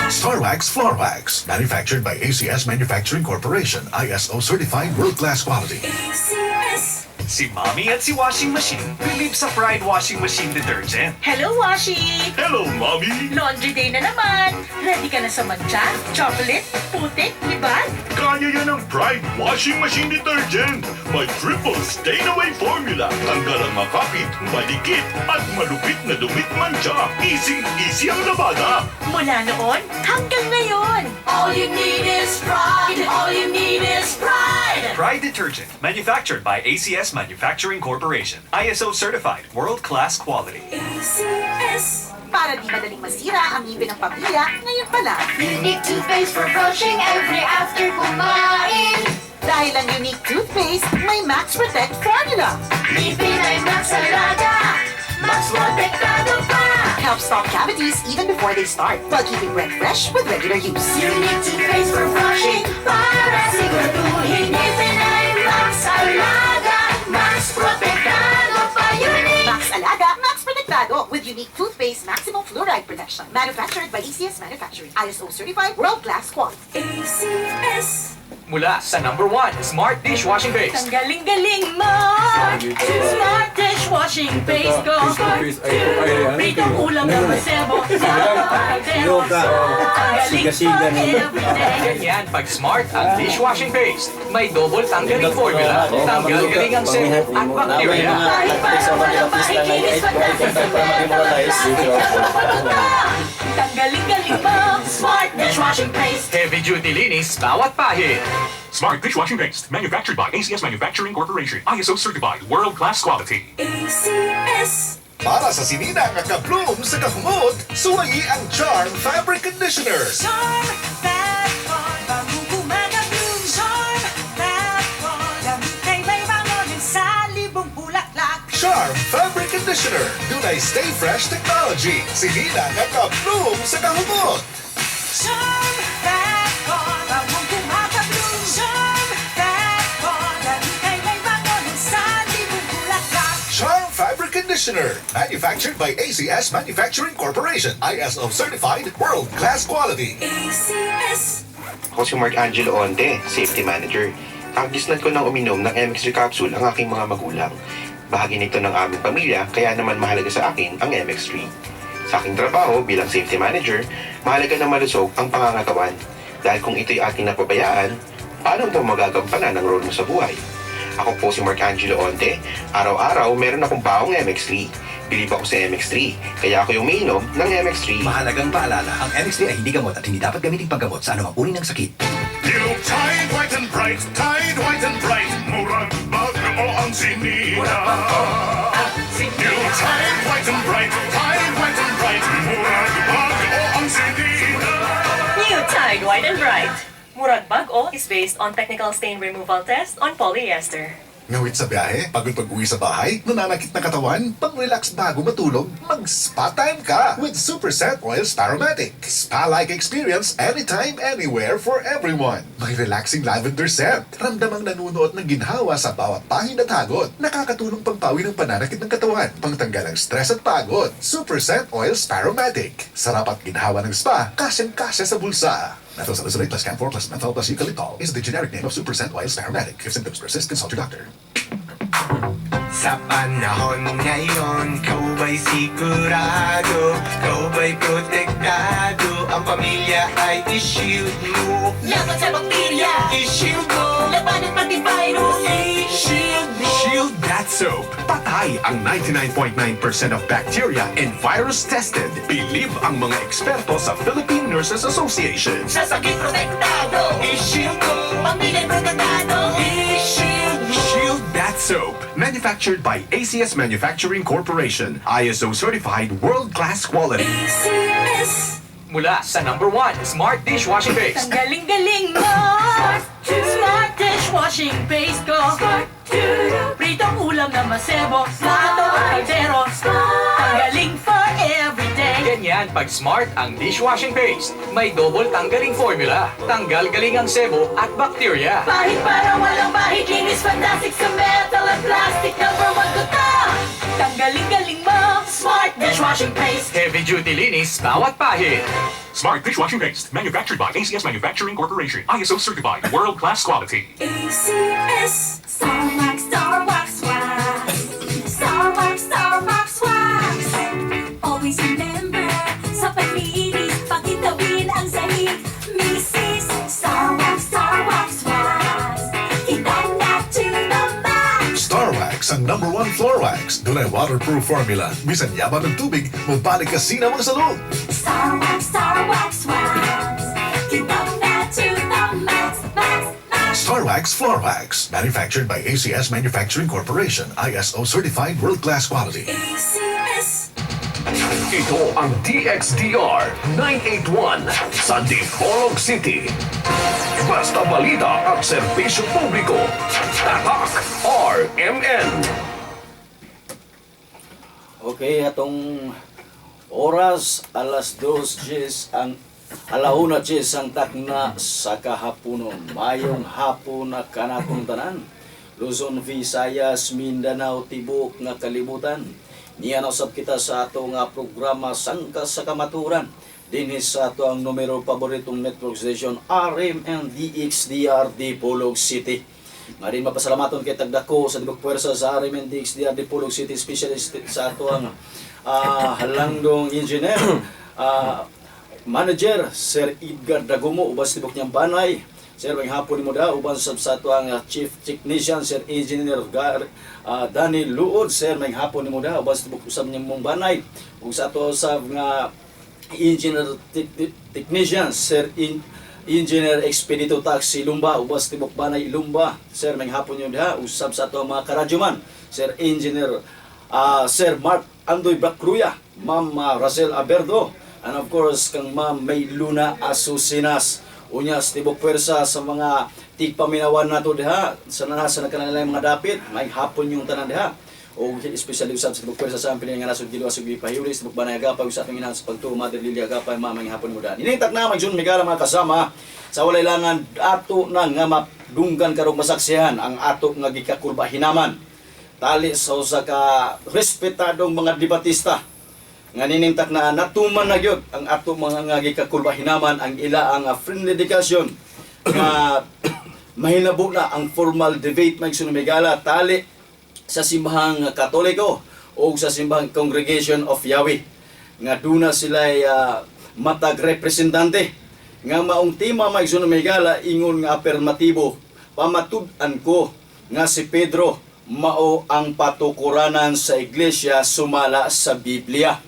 Starwax Floor Wax, manufactured by ACS Manufacturing Corporation, ISO certified world-class quality. ACS. Si Mommy at si Washing Machine believe sa Pride Washing Machine Detergent. Hello, Washi! Hello, Mommy! Laundry day na naman! Ready ka na sa mancha, chocolate, putik, libag? Kaya yan ang Pride Washing Machine Detergent. May triple stain-away formula. Tanggal ang makapit, madikit, at malupit na dumit mancha. Easy ang labada. Mula noon hanggang ngayon. All you need is pride! All you need is pride! Pride Detergent, manufactured by ACS Manufacturing Corporation. ISO certified, world-class quality. ACS. Para di madaling masira ang ngipin ng pamilya, ngayon pa lang. Unique toothpaste for brushing every after kumain. Dahil ang unique toothpaste, may Max Protect formula. Ngipin ay Max Alaga. Max Protektado pa. Helps stop cavities even before they start, while keeping breath fresh with regular use. Unique toothpaste for brushing para siguraduhin ngipin ay Max Alaga. Max Protektado pa. Unique. Max Alaga, Max Protectado with unique toothpaste maximum fluoride protection. Manufactured by ACS Manufacturing. ISO certified world-class quality. ACS. Mula sa number 1, Smart Dishwashing Paste. Ang galing-galing mo! Smart dishwashing paste ko. Pritong ulam na masebo. Ang galing for everyday. Ganyan pag Smart ang dishwashing paste. May double tanggaling formula, tanggal-galing ang sebo at bacteria. Kahit para walang makikinis, fantastic sa ang galing-galing mo! Smart dishwashing paste. Heavy duty linis bawat pahid. Smart Dishwashing Paste. Manufactured by ACS Manufacturing Corporation. ISO certified world-class quality. ACS. Para sa sinina nga ka-bloom sa kahumot, suwayi ang Charm Fabric Conditioner. Charm Fat-On, bagong kumagabloom. Charm Fat-On, lamig ay may bangonin sa libong bulaklak. Charm Fabric Conditioner. Dunay Stay Fresh Technology. Sinina nga ka-bloom sa kahumot. Charm Fat-On, bagong kumagabloom. Charm Fat-On, lamig ay may bangonin sa libong bulaklak. Charm Fabric Conditioner. Manufactured by ACS Manufacturing Corporation. ISO certified world-class quality. ACS. Ako si Mark Angelo Onte, Safety Manager. Tagisnan ko ng uminom ng MX3 capsule ang aking mga magulang. Bahagi nito ng aming pamilya, kaya naman mahalaga sa akin ang MX3. Sa aking trabaho bilang Safety Manager, mahalaga na malusog ang pangangatawan. Dahil kung ito'y ating napabayaan, paano ito magagampanan ang role mo sa buhay? Ako po si Mark Angelo Onte. Araw-araw meron akong baong MX3. Bilib ako sa MX3, kaya ako yung umiinom ng MX3. Mahalagang paalala, ang MX3 ay hindi gamot at hindi dapat gamitin paggamot sa anumang uri ng sakit. New Tide White and Bright. Tide White and Bright. Murag bago ang sinina. New Tide White and Bright. Tide White and Bright. Murag bago ang sinina. New Tide White and Bright. Murag Bag-O is based on technical stain removal test on polyester. Ngawit sa biyahe, pagod pag-uwi sa bahay, nananakit na katawan, pang-relax bago matulog, mag-spa time ka with Super Scent Oil Sparomatic. Spa-like experience anytime, anywhere for everyone. May relaxing lavender scent. Ramdamang nanunuot ng ginhawa sa bawat pahid at hagod. Nakakatulong pampawi ng pananakit ng katawan, pangtanggal ng stress at pagod. Super Scent Oil Sparomatic. Sarap at ginhawa ng spa, kasyang-kasya sa bulsa. Methyl salicylate plus camphor plus menthol plus eucalyptol is the generic name of Super Scent Oil Sparomatic. If symptoms persist, consult your doctor. Sa panahon ngayon, kau ba'y sigurado? Kau ba'y protektado? Ang pamilya ay i-shield mo. Laban sa bakterya, I-shield mo. labanan pati virus. I-shield mo. Shield That Soap. Patay ang 99.9% of bacteria and virus tested. Believe ang mga eksperto sa Philippine Nurses Association. Sa sakit protektado, I-shield mo. pamilya protektado. I-shield mo. Shield That Soap. Manufactured by ACS Manufacturing Corporation. ISO certified world-class quality. ACS. Mula sa number 1, Smart Dishwashing Paste. Ang galing-galing mo! Smart dishwashing paste ko. Pritong ulam na masebo. Plato at kaldero. Ang galing for everyday. Ganyan pag Smart ang dishwashing paste. May double tanggaling formula, tanggal-galing ang sebo at bacteria. Pahit para walang bahid. Linis fantastic sa metal at plastic. Number 1 ko to. Ang galing-galing mo! Smart dishwashing paste. Heavy duty linis bawat pahid. Smart dishwashing paste, manufactured by ACS Manufacturing Corporation. ISO certified, world-class quality. ACS. Star Wax, Star Wax Wax. Star Wax, Star Wax Wax. Always remember, sa paglinis, pagkitawin ang sahig. Mrs. Star Wax, Star Wax Wax. Kitang na to the max. Star Wax ang #1 floor wax. Dunay waterproof formula. Bisan yaman ng tubig, mabalik ka sinamang sa loob. Star Wax, Star Wax Wax. Kitang na to the max, max, max. Star Wax Floor Wax. Manufactured by ACS Manufacturing Corporation. ISO certified world-class quality. ACS. Ito ang DXDR 981 sa Dipolog City. Basta balita at serbisyo publiko. Tatak RMN. Okay, atong oras alas 2:10 ang alauna 10 ang takna sa kahaponon. Mayong hapon na kanatong tanan. Luzon, Visayas, Mindanao, Tibok nga kalibutan. Niya usab kita sa ato nga programa Sangka sa Kamaturan. Dinhi sa ato ang numero paboritong network station RMN DXDR Dipolog City. Marin mapasalamaton kay tagdako sa Dibok Puwersa sa RMN DXDR Dipolog City, specialist sa ato ang halangdong engineer, manager Sir Edgar Dagumo ubas Tibok niyang banay. Sir, may hapon mo da, uban sa ato ang Chief Technician, Sir Engineer Danny Luod. Sir, may hapon mo da, uban sa usab niyang mong banay. Ug sa ato sa nga Engineer Technician, Sir Engineer Expedito Taxi Lumba, ubas Tibok Banay Lumba. Sir, may hapon niyo da, usab sa ato mga karadyoman, Sir Engineer Sir Mark Andoy Bracruya, Ma'am Rosel Aberdo, and of course, kang Ma'am May Luna Asusinas. Unyas Tibok Puwersa sa mga tigpaminawan nato diha sa nanasa na kanilang mga dapit, may hapon yung tanan diha. O especially usab sa Tibok Puwersa sa ampin nga nasud gilwa sug gipahiulis Tibok Banay Agapay sa ating inahan sa pagtuo Mother Lily Agapay mamay hapon mo da. Niningtak na magsun migala mga kasama sa walay langan ato na nga madunggan karong masaksihan ang ato nga gikakulba hinaman. Tali sa usa ka respetadong mga debatista nga niningtak na natuman na gyud ang ato mga nga gikakulba hinaman ang ila ang friendly education nga mahilabo na ang formal debate magsunumigala tali sa simbahang Katoliko o sa simbahang Congregation of Yahweh nga duna sila matag representante nga maong tema magsunumigala ingon nga afirmatibo pamatud-an ko nga si Pedro mao ang patukuranan sa iglesia sumala sa Biblia.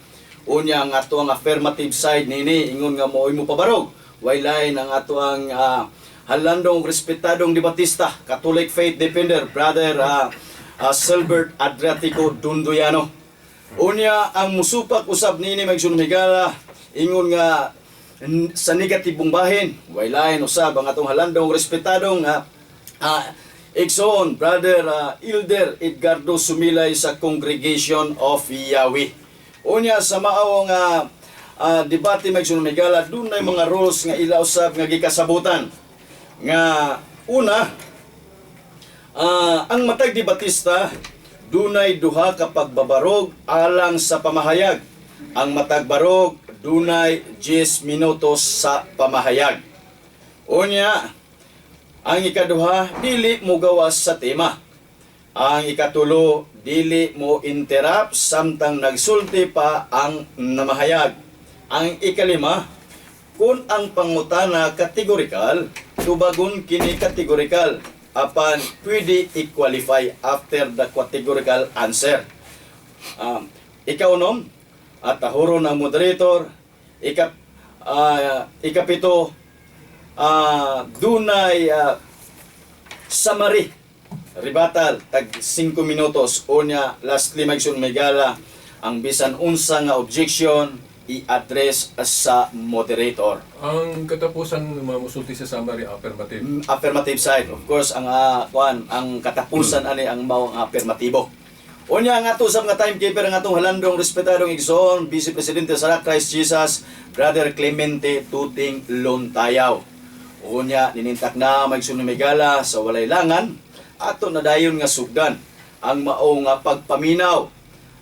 Unya ang ato ang affirmative side nini ingon nga mo'y mo pabarog. Waylain ang ato ang halandong respetadong debatista, Catholic Faith Defender, Brother Silbert Adriatico Dundoyano. Unya ang musupak usab nini magsunumigala ingon nga sa negatibong bahin. Waylain usab ang atong halandong respetadong Exon, Brother Elder Edgardo Sumilay sa Congregation of Yahweh. Unya sa maawang debate magsunumigala, doon na mga rules nga ila usab nga gikasabutan. Nga una, ang matag debatista, dunay duha ka pagbabarog alang sa pamahayag. Ang matag barog, dunay 10 minutos sa pamahayag. Unya, ang ikaduha, dili mo gawas sa tema. Ang ikatulo, dili mo interrupt samtang nagsulti pa ang namahayag. Ang ikalima, kung ang pangutana kategorikal, tubagon kini kategorikal apan pwede i-qualify after the categorical answer. Ikaunom, at tahuron ang moderator. Ikapito, dunay summary rebuttal tag 5 minutos. Unya lastly magsun megala ang bisan unsa nga objection i-address sa moderator. Ang katapusan mamusulti sa summary affirmative. Affirmative side, of course, ang ang katapusan ani ang mao ang affirmatibo. Unya nga ato sab nga timekeeper ang atong halandong respetadong igsoon, Vice Presidente sa Christ Jesus, Brother Clemente Tuting Lontayaw. Unya ninintak na magsunumigala sa walay langan ato na dayon nga sugdan ang mao nga pagpaminaw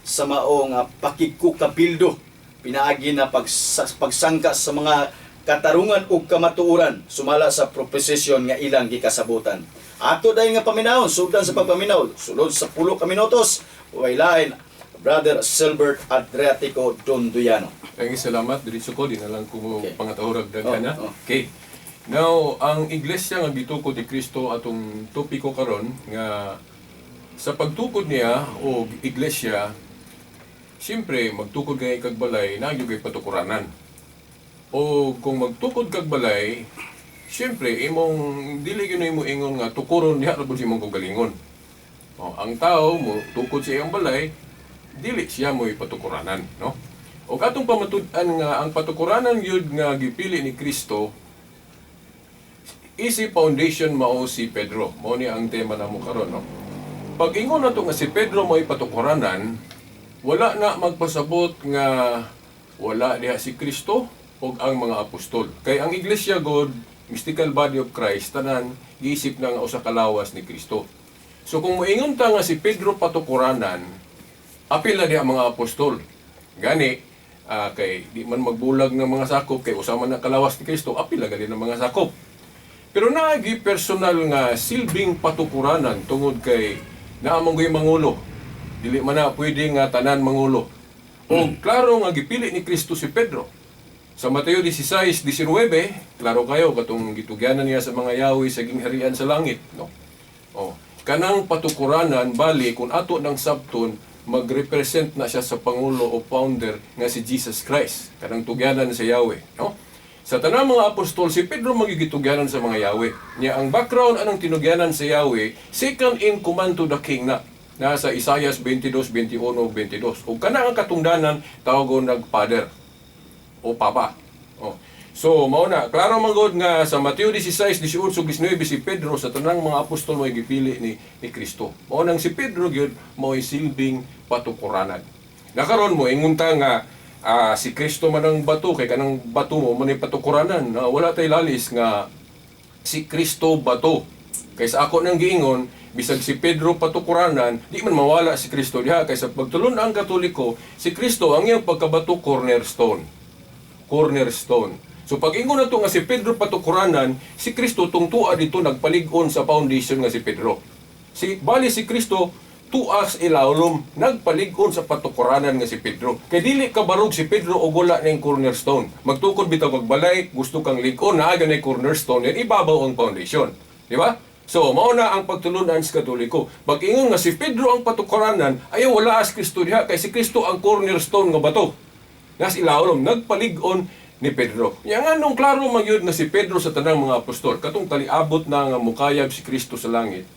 sa maong pakikukabildo pinaagi na pagsangka sa mga katarungan ug kamatuoran sumala sa proposisyon nga ilang gikasabutan. Ato dahil nga paminahon, sugdan sa pagpaminaw, sulod sa 10 ka minutos, wailain Brother Silbert Adriatico Donduyano. Ay, salamat. Diretso ko, di na lang ko pangatahurag daghan na. Oh. Okay. Now, ang iglesia nga gitukod ni Kristo atong topiko karon nga sa pagtukod niya o iglesia, siyempre magtukod kay kag balay na gyud kay patukuranan. O kung magtukod kag balay, siyempre imong dili gyud imo ingon nga tukuron diha ra pud imong kagalingon. O, ang tao mo tukod sa iyang balay, dili siya mo ipatukuranan, no? O katong pamatud-an nga ang patukuranan gyud nga gipili ni Kristo, easy foundation mao si Pedro. Mao ni ang tema namo karon, no? Pag ingon nato nga si Pedro mo ipatukuranan, wala na magpasabot nga wala diha si Kristo ug ang mga apostol. Kay ang iglesia God, mystical body of Christ, tanan giisip na nga usa ka lawas ni Kristo. So kung moingon ta nga si Pedro patukuranan, apil na diha mga apostol. Gani, kay di man magbulag ng mga sakop, kay usama na kalawas ni Kristo, apil na gali ng mga sakop. Pero naagi personal nga silbing patukuranan tungod kay naamong gyud mangulo. Dili man na pwede nga tanan mangulo. O klaro nga gipili ni Kristo si Pedro. Sa Mateo 16:19, klaro kayo katong gitugyanan niya sa mga yawi sa gingharian sa langit, no? O, kanang patukuranan bali kung ato ng sabton magrepresent na siya sa pangulo o founder nga si Jesus Christ. Kanang tugyanan sa Yahweh, no? Sa tanang mga apostol, si Pedro magigitugyanan sa mga Yahweh. Niya ang background anong tinugyanan sa Yahweh, second in command to the king na. Nasa Isaias 22:21-22. O kanang ang katungdanan, tawagon nag-father o papa. O. So, mao na. Klaro manggod nga sa Mateo 16:18-19 si Pedro sa tanang mga apostol mo gipili ni Kristo. Mao nang si Pedro gyud mao silbing patukuranan. Nakaron mo ingunta nga si Kristo man ang bato kay kanang bato mo man patukuranan. Wala tay lalis nga si Kristo bato. Kay sa ako nang giingon bisag si Pedro patukuranan, di man mawala si Kristo diha kay sa pagtulon ang Katoliko, si Kristo ang iyang pagkabato cornerstone. Cornerstone. So pag ingon nato nga si Pedro patukuranan, si Kristo tungtua dito nagpalig-on sa foundation nga si Pedro. Bali si Kristo tuas ilawlom nagpalig-on sa patukuranan nga si Pedro. Kay dili kabarog si Pedro og wala ning cornerstone. Magtukod bitaw kag balay, gusto kang lig-on naa ganay cornerstone, yan ibabaw ang foundation. Di ba? So, mao na ang pagtulunan sa Katoliko. Pag ingon nga si Pedro ang patukuranan, ayaw wala as Kristo diha kay si Kristo ang cornerstone nga bato. Nas ilawlom nagpalig-on ni Pedro. Yang anong klaro magyud na si Pedro sa tanang mga apostol, katong taliabot na nga mukayab si Kristo sa langit.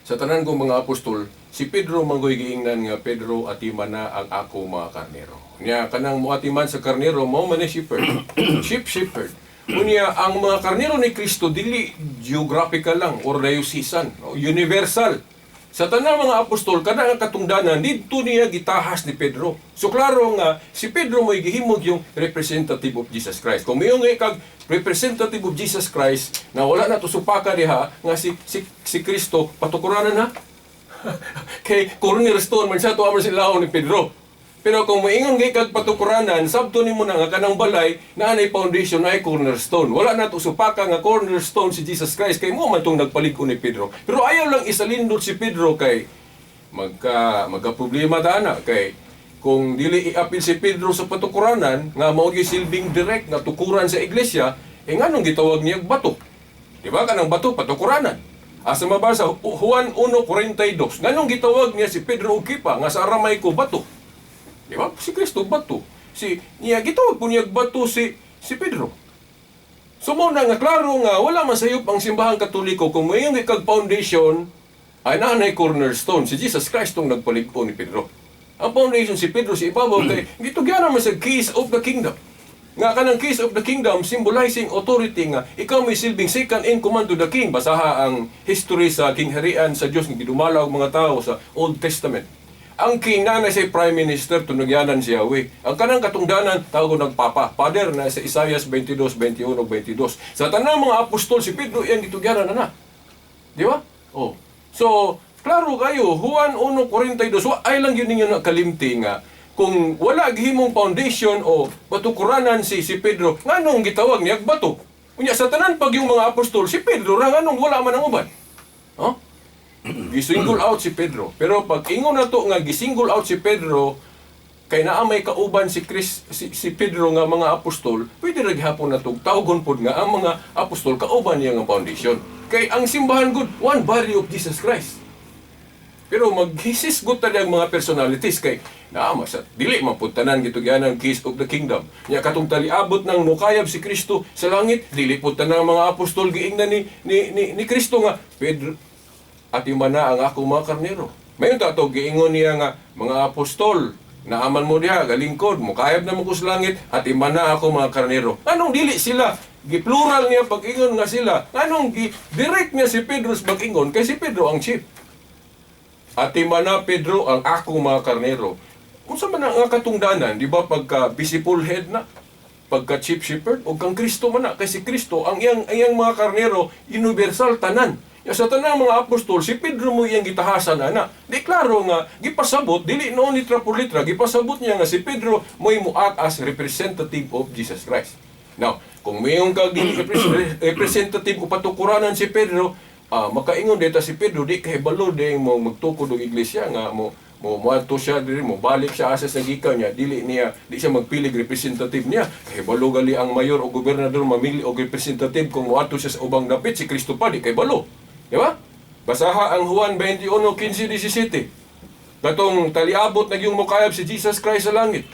Sa tanan kong mga apostol, si Pedro manggoy giingnan nga Pedro atiman na ang ako mga karnero. Nya kanang moatiman sa karnero mao man ni shepherd. Shepherd. Unya ang mga karnero ni Kristo dili geographical lang or diocesan, no? Universal. Sa tanang mga apostol kada ang katungdanan didto niya gitahas ni Pedro. So klaro nga si Pedro mo'y gihimog yung representative of Jesus Christ. Kung mayong kag representative of Jesus Christ na wala na to supaka diha nga si Kristo patukuranan na. Kay cornerstone man siya to amon sila ni Pedro. Pero kung moingon kag patukuranan, sabto nimo na nga kanang balay na anay foundation na ay cornerstone. Wala na to supaka nga cornerstone si Jesus Christ kay mo man tong nagpalig-on ni Pedro. Pero ayaw lang isalindot si Pedro kay magka problema dana kay kung dili iapil si Pedro sa patukuranan nga mao gyud silbing direct nga tukuran sa iglesia, nganong gitawag niya bato? Di ba kanang bato patukuranan? Asa mabasa Juan 1:42. Nganong gitawag niya si Pedro og kipa nga sa Aramaico bato? Di ba? Si Kristo bato. Niya gitawag po niya bato si Pedro. So mo na nga klaro nga wala man sayop ang simbahang Katoliko kung mayong ikag foundation ay nanay cornerstone si Jesus Christ tong nagpalig-on ni Pedro. Ang foundation si Pedro si ibabaw kay gitugyan man sa keys of the kingdom. Nga kanang keys of the kingdom symbolizing authority nga ikaw may silbing second in command to the king. Basaha ang history sa kingharian sa Dios nga gidumalaw ang mga tao sa Old Testament. Ang king na si prime minister tunugyanan si Yahweh. Ang kanang katungdanan tawag ng papa, father na sa Isaias 22:21-22. Sa tanang mga apostol si Pedro iyang gitugyanan na. Di ba? Oh. So Klaro kayo, Juan 1:42, ay lang yun ninyo nakalimti nga, kung wala gihimong foundation o batukuranan si Pedro, nganong gitawag niya bato? Unya sa tanan pag yung mga apostol, si Pedro ra nganong wala man ang uban. Huh? Gisingle out si Pedro. Pero pag ingon na to nga gisingle out si Pedro, kay naa may kauban si Pedro nga mga apostol, pwede ra gihapon na to tawgon pod nga ang mga apostol kauban niya nga foundation. Kay ang simbahan gud one body of Jesus Christ. Pero maghisisgot ta ang mga personalities kay naama sa dili man pud tanan gitugyan ang keys of the kingdom. Nya katong taliabot nang mukayab si Kristo sa langit, dili pud tanan mga apostol giingnan ni Kristo nga Pedro at imana ang akong mga karnero. Mayon ta to giingon niya nga mga apostol naaman mo diha galingkod mukayab na mo ko sa langit at imana ako mga karnero. Anong dili sila giplural niya pag-ingon nga sila? Anong direct niya si Pedro sa pag-ingon kay si Pedro ang chief? At imana Pedro ang akong mga karnero. Kung sa man ang katungdanan, di ba pagka visible head na, pagka chief shepherd, o kang Kristo man na, kasi Kristo, ang iyang mga karnero, universal tanan. Ya sa tanang mga apostol, si Pedro mo iyang gitahasan na. Di klaro nga, gipasabot, dili noon litra por litra, gipasabot niya nga si Pedro mo act as representative of Jesus Christ. Now, kung mayroong kag representative o patukuranan si Pedro, makaingon dito si Pedro, di kahibalo di mo magtukod og iglesia nga mo ato siya diri mo balik siya asa sa gikan niya di siya magpilig representative niya kahibalo gali ang mayor o gobernador mamili og representative kung moadto siya sa ubang dapit si Kristo pa di kahibalo, di ba? Basaha ang Juan 21:15-17 katong taliabot nagyong mukayab si Jesus Christ sa langit.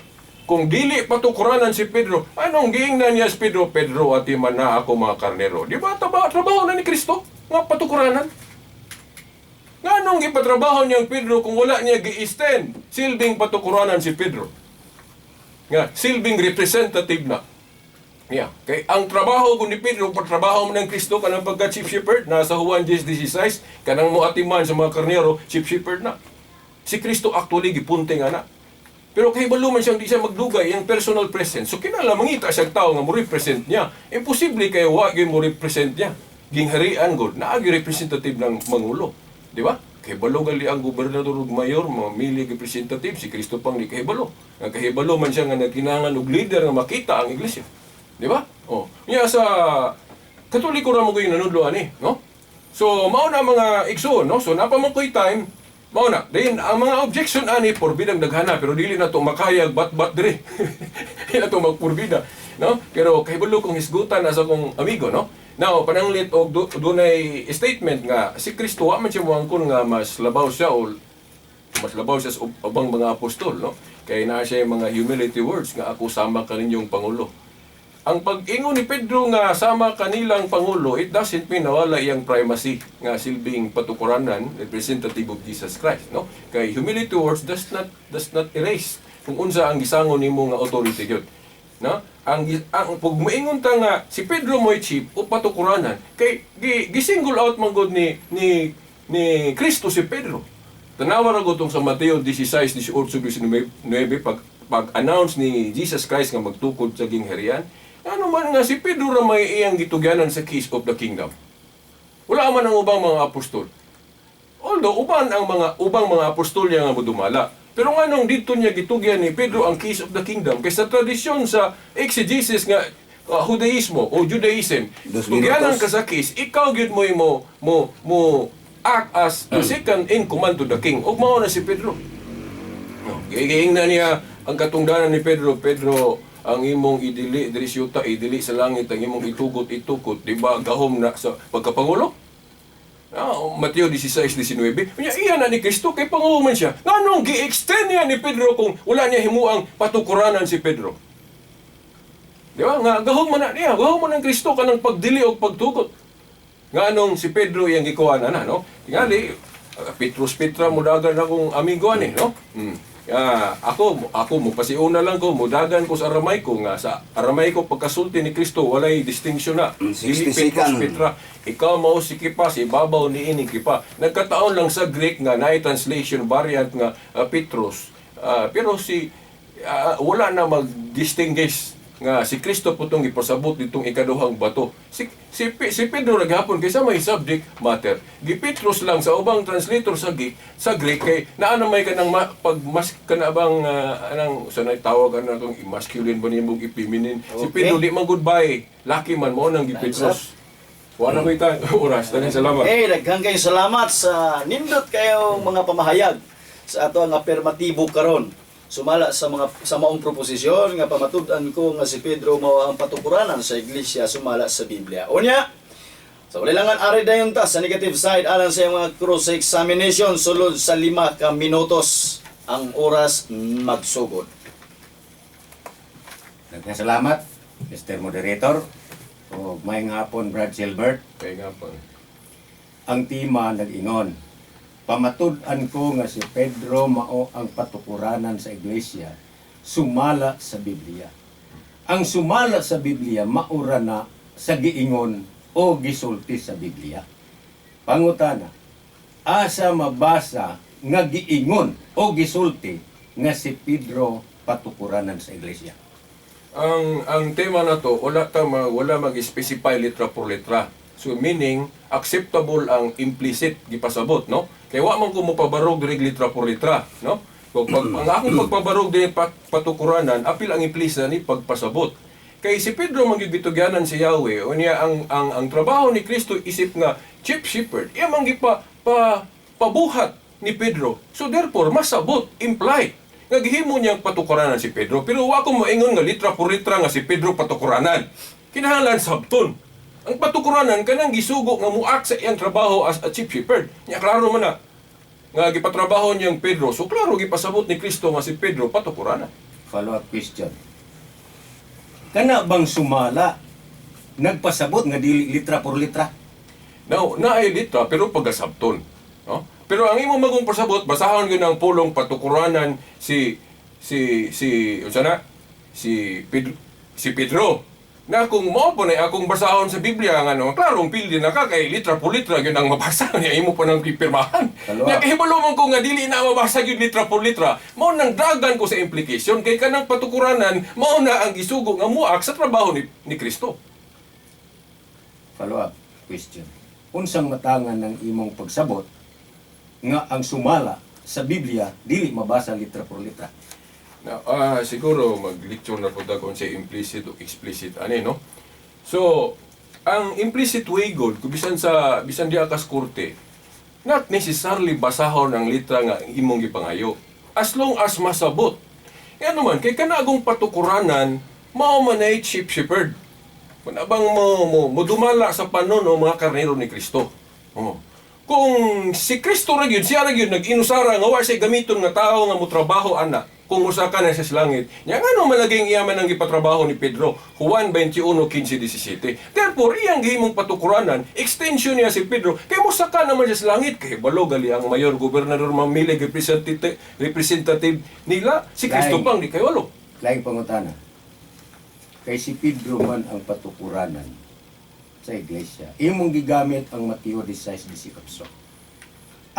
Kung dili patukuranan si Pedro, anong giingnan niya si Pedro? Pedro at imana ako mga karnero. Di ba trabaho na ni Kristo nga patukuranan? Nganong gipatrabaho niyang Pedro kung wala niya gi-extend silbing patukuranan si Pedro? Nga, silbing representative na. Yeah. Kay ang trabaho ko ni Pedro, patrabaho mo ng Kristo kanang pagka chief shepherd, nasa Juan 10:16, kanang moatiman sa mga karnero, chief shepherd na. Si Kristo actually gipunting ana. Pero kahibalo man siyang di siya magdugay ang personal presence. So kinala mangita siyang tao nga mo represent niya. Imposible kay wa gyud mo represent niya. Gingharian god na agi representative ng mangulo, di ba? Kahibalo gali ang gobernador ug mayor mamili representative si Kristo pang ni kahibalo. Nga kahibalo man siya nga nagkinahanglan og leader nga makita ang iglesia. Di ba? Oh, nya sa Katoliko ra mo gyud nanudlo ani, no? So mao na mga igsoon, no? So napamoy time, mao na. Then ang mga objection ani porbidang daghana pero dili na to makayag bat dire. Dili na to magporbida, no? Pero kahibalo kong hisgutan asa kong amigo, no? Now, pananglit og dunay statement nga si Kristo wa man siya moangkon nga mas labaw siya sa ubang mga apostol, no? Kay naa siya yung mga humility words nga ako sama kaninyong pangulo. Ang pag-ingon ni Pedro nga sama kanilang pangulo, it doesn't mean nawala iyang primacy nga silbing patukuranan representative of Jesus Christ, no? Kay humility words does not erase kung unsa ang gisangon nimo nga authority gyud. No? Ang pag maingon ta nga si Pedro mo'y chief o patukuranan kay gisingle out man gud ni Kristo si Pedro. Tanawa ra gutong sa Mateo 16:18-19 pag-announce ni Jesus Christ nga magtukod sa gingharian. Ano man nga si Pedro ra may iyang gitugyanan sa keys of the kingdom. Wala man ang ubang mga apostol. Although ubang mga apostol niya nga modumala. Pero nganong dito niya gitugyan ni Pedro ang keys of the kingdom kay sa tradisyon sa exegesis nga Judaismo o Judaism, tugyanan ka sa keys, ikaw gyud mo act as second in command to the king. Ug mao na si Pedro. Giingnan niya ang katungdanan ni Pedro, ang imong idili diri syuta, idili sa langit, ang imong itugot, di ba gahom na sa pagkapangulo? Mateo 16:19. Iyan na ni Kristo kay pangulo man siya. Nganong gi-extend niya ni Pedro kung wala niya himuang patukuranan si Pedro? Di ba? Nga gahom man na niya, gahom man ng Kristo kanang pagdili o pagtugot. Nganong si Pedro iyang gikuha na, no? Tingali, Petra mo dagan akong amigo ani, no? Ako mo pasiuna lang ko mudagan ko sa Aramaico nga sa Aramaico pagkasulti ni Kristo walay distinction na. Dili Petra, ikaw mao si Kipa, si babaw ni ini Kipa. Nagkataon lang sa Greek nga naay translation variant nga Petros. Pero wala na mag-distinguish nga si Kristo putong gipasabot ditong ikaduhang bato. Si Pedro naghapon kaysa may subject matter. Gipetros lang sa ubang translator sa Greek kay naa na may kanang pagmas kanabang anang sanay tawag na tong masculine ba nimo i-feminine. Si Pedro di man goodbye. Lucky man mo nang gipetros. Wala ko ita oras. Daghang salamat. Daghang kayo salamat sa nindot kayong mga pamahayag sa ato ang afirmatibo karon. Sumala sa maong proposisyon nga pamatud-an ko nga si Pedro mao ang patukuranan sa iglesia sumala sa Biblia. Unya, sa walilangan ari dayon ta sa negative side alang sa mga cross-examination sulod sa 5 ka minutos ang oras magsugod. Daghang salamat, Mr. Moderator. O maayong hapon, Brad Silbert. Maayong hapon. Ang tema nag-ingon. Pamatud-an ko nga si Pedro mao ang patukuranan sa iglesia sumala sa Biblia. Ang sumala sa Biblia maura na sa giingon o gisulti sa Biblia. Pangutana, asa mabasa nga giingon o gisulti nga si Pedro patukuranan sa iglesia? Ang tema na to wala mag-specify litra por litra. So meaning acceptable ang implicit gipasabot, no? Kaya wa man ko mopabarog diri litra por litra, no? Kung ang akong pagpabarog diri patukuranan, apil ang implicit ni pagpasabot. Kay si Pedro manggibitugyanan si Yahweh, unya ang trabaho ni Kristo isip nga chief shepherd, iya man pabuhat ni Pedro. So therefore masabot, imply nga gihimo niyang patukuranan si Pedro, pero wa ko moingon nga litra por litra nga si Pedro patukuranan. Kinahanglan sabton. Ang patukuranan kanang gisugo nga muak sa iyang trabaho as a chief shepherd. Nya klaro man na nga gipatrabaho niyang Pedro. So klaro gipasabot ni Kristo nga si Pedro patukuranan. Follow-up question. Kana bang sumala nagpasabot nga dili litra por litra? Now, naay litra pero pagasabton, no? Pero ang imo magong pasabot basahon gyud ang pulong patukuranan si Pedro. Na kung mo po na akong basahon sa Biblia nga no, klarong pildi na ka kay litra por litra gyud ang mabasa niya imo pa nang pipirmahan. Nya kahibalo man ko nga dili na mabasa gyud litra por litra, mao nang dagan ko sa implication kay kanang patukuranan mao na ang gisugo nga muak sa trabaho ni Kristo. Follow up question. Unsang matangan ng imong pagsabot nga ang sumala sa Biblia dili mabasa litra por litra? Siguro mag-lecture na po kung siya implicit o explicit no? So, ang implicit way God, kung bisan di akas korte, not necessarily basahon ang litra nga imong gipangayo. As long as masabot. Yan naman, kay kanagong patukuranan, mao man ay chief shepherd. Manabang mo dumala sa panon o mga karnero ni Kristo. Kung si Kristo ra gyud, siya ra gyud nag-inusara nga wa siya gamiton nga tao nga motrabaho ana. Kung usa ka na sa langit, nya ngano malaging iyaman ang gipatrabaho ni Pedro, Juan 21:15-17. Therefore, iyang gihimong patukuranan, extension niya si Pedro, kay musa ka naman sa langit, kay balo gali ang mayor, gobernador, mamili, representative nila, si Kristo pang di kay walo. Laing pangutana. Kay si Pedro man ang patukuranan sa iglesia. Imong gigamit ang Mateo 16:18.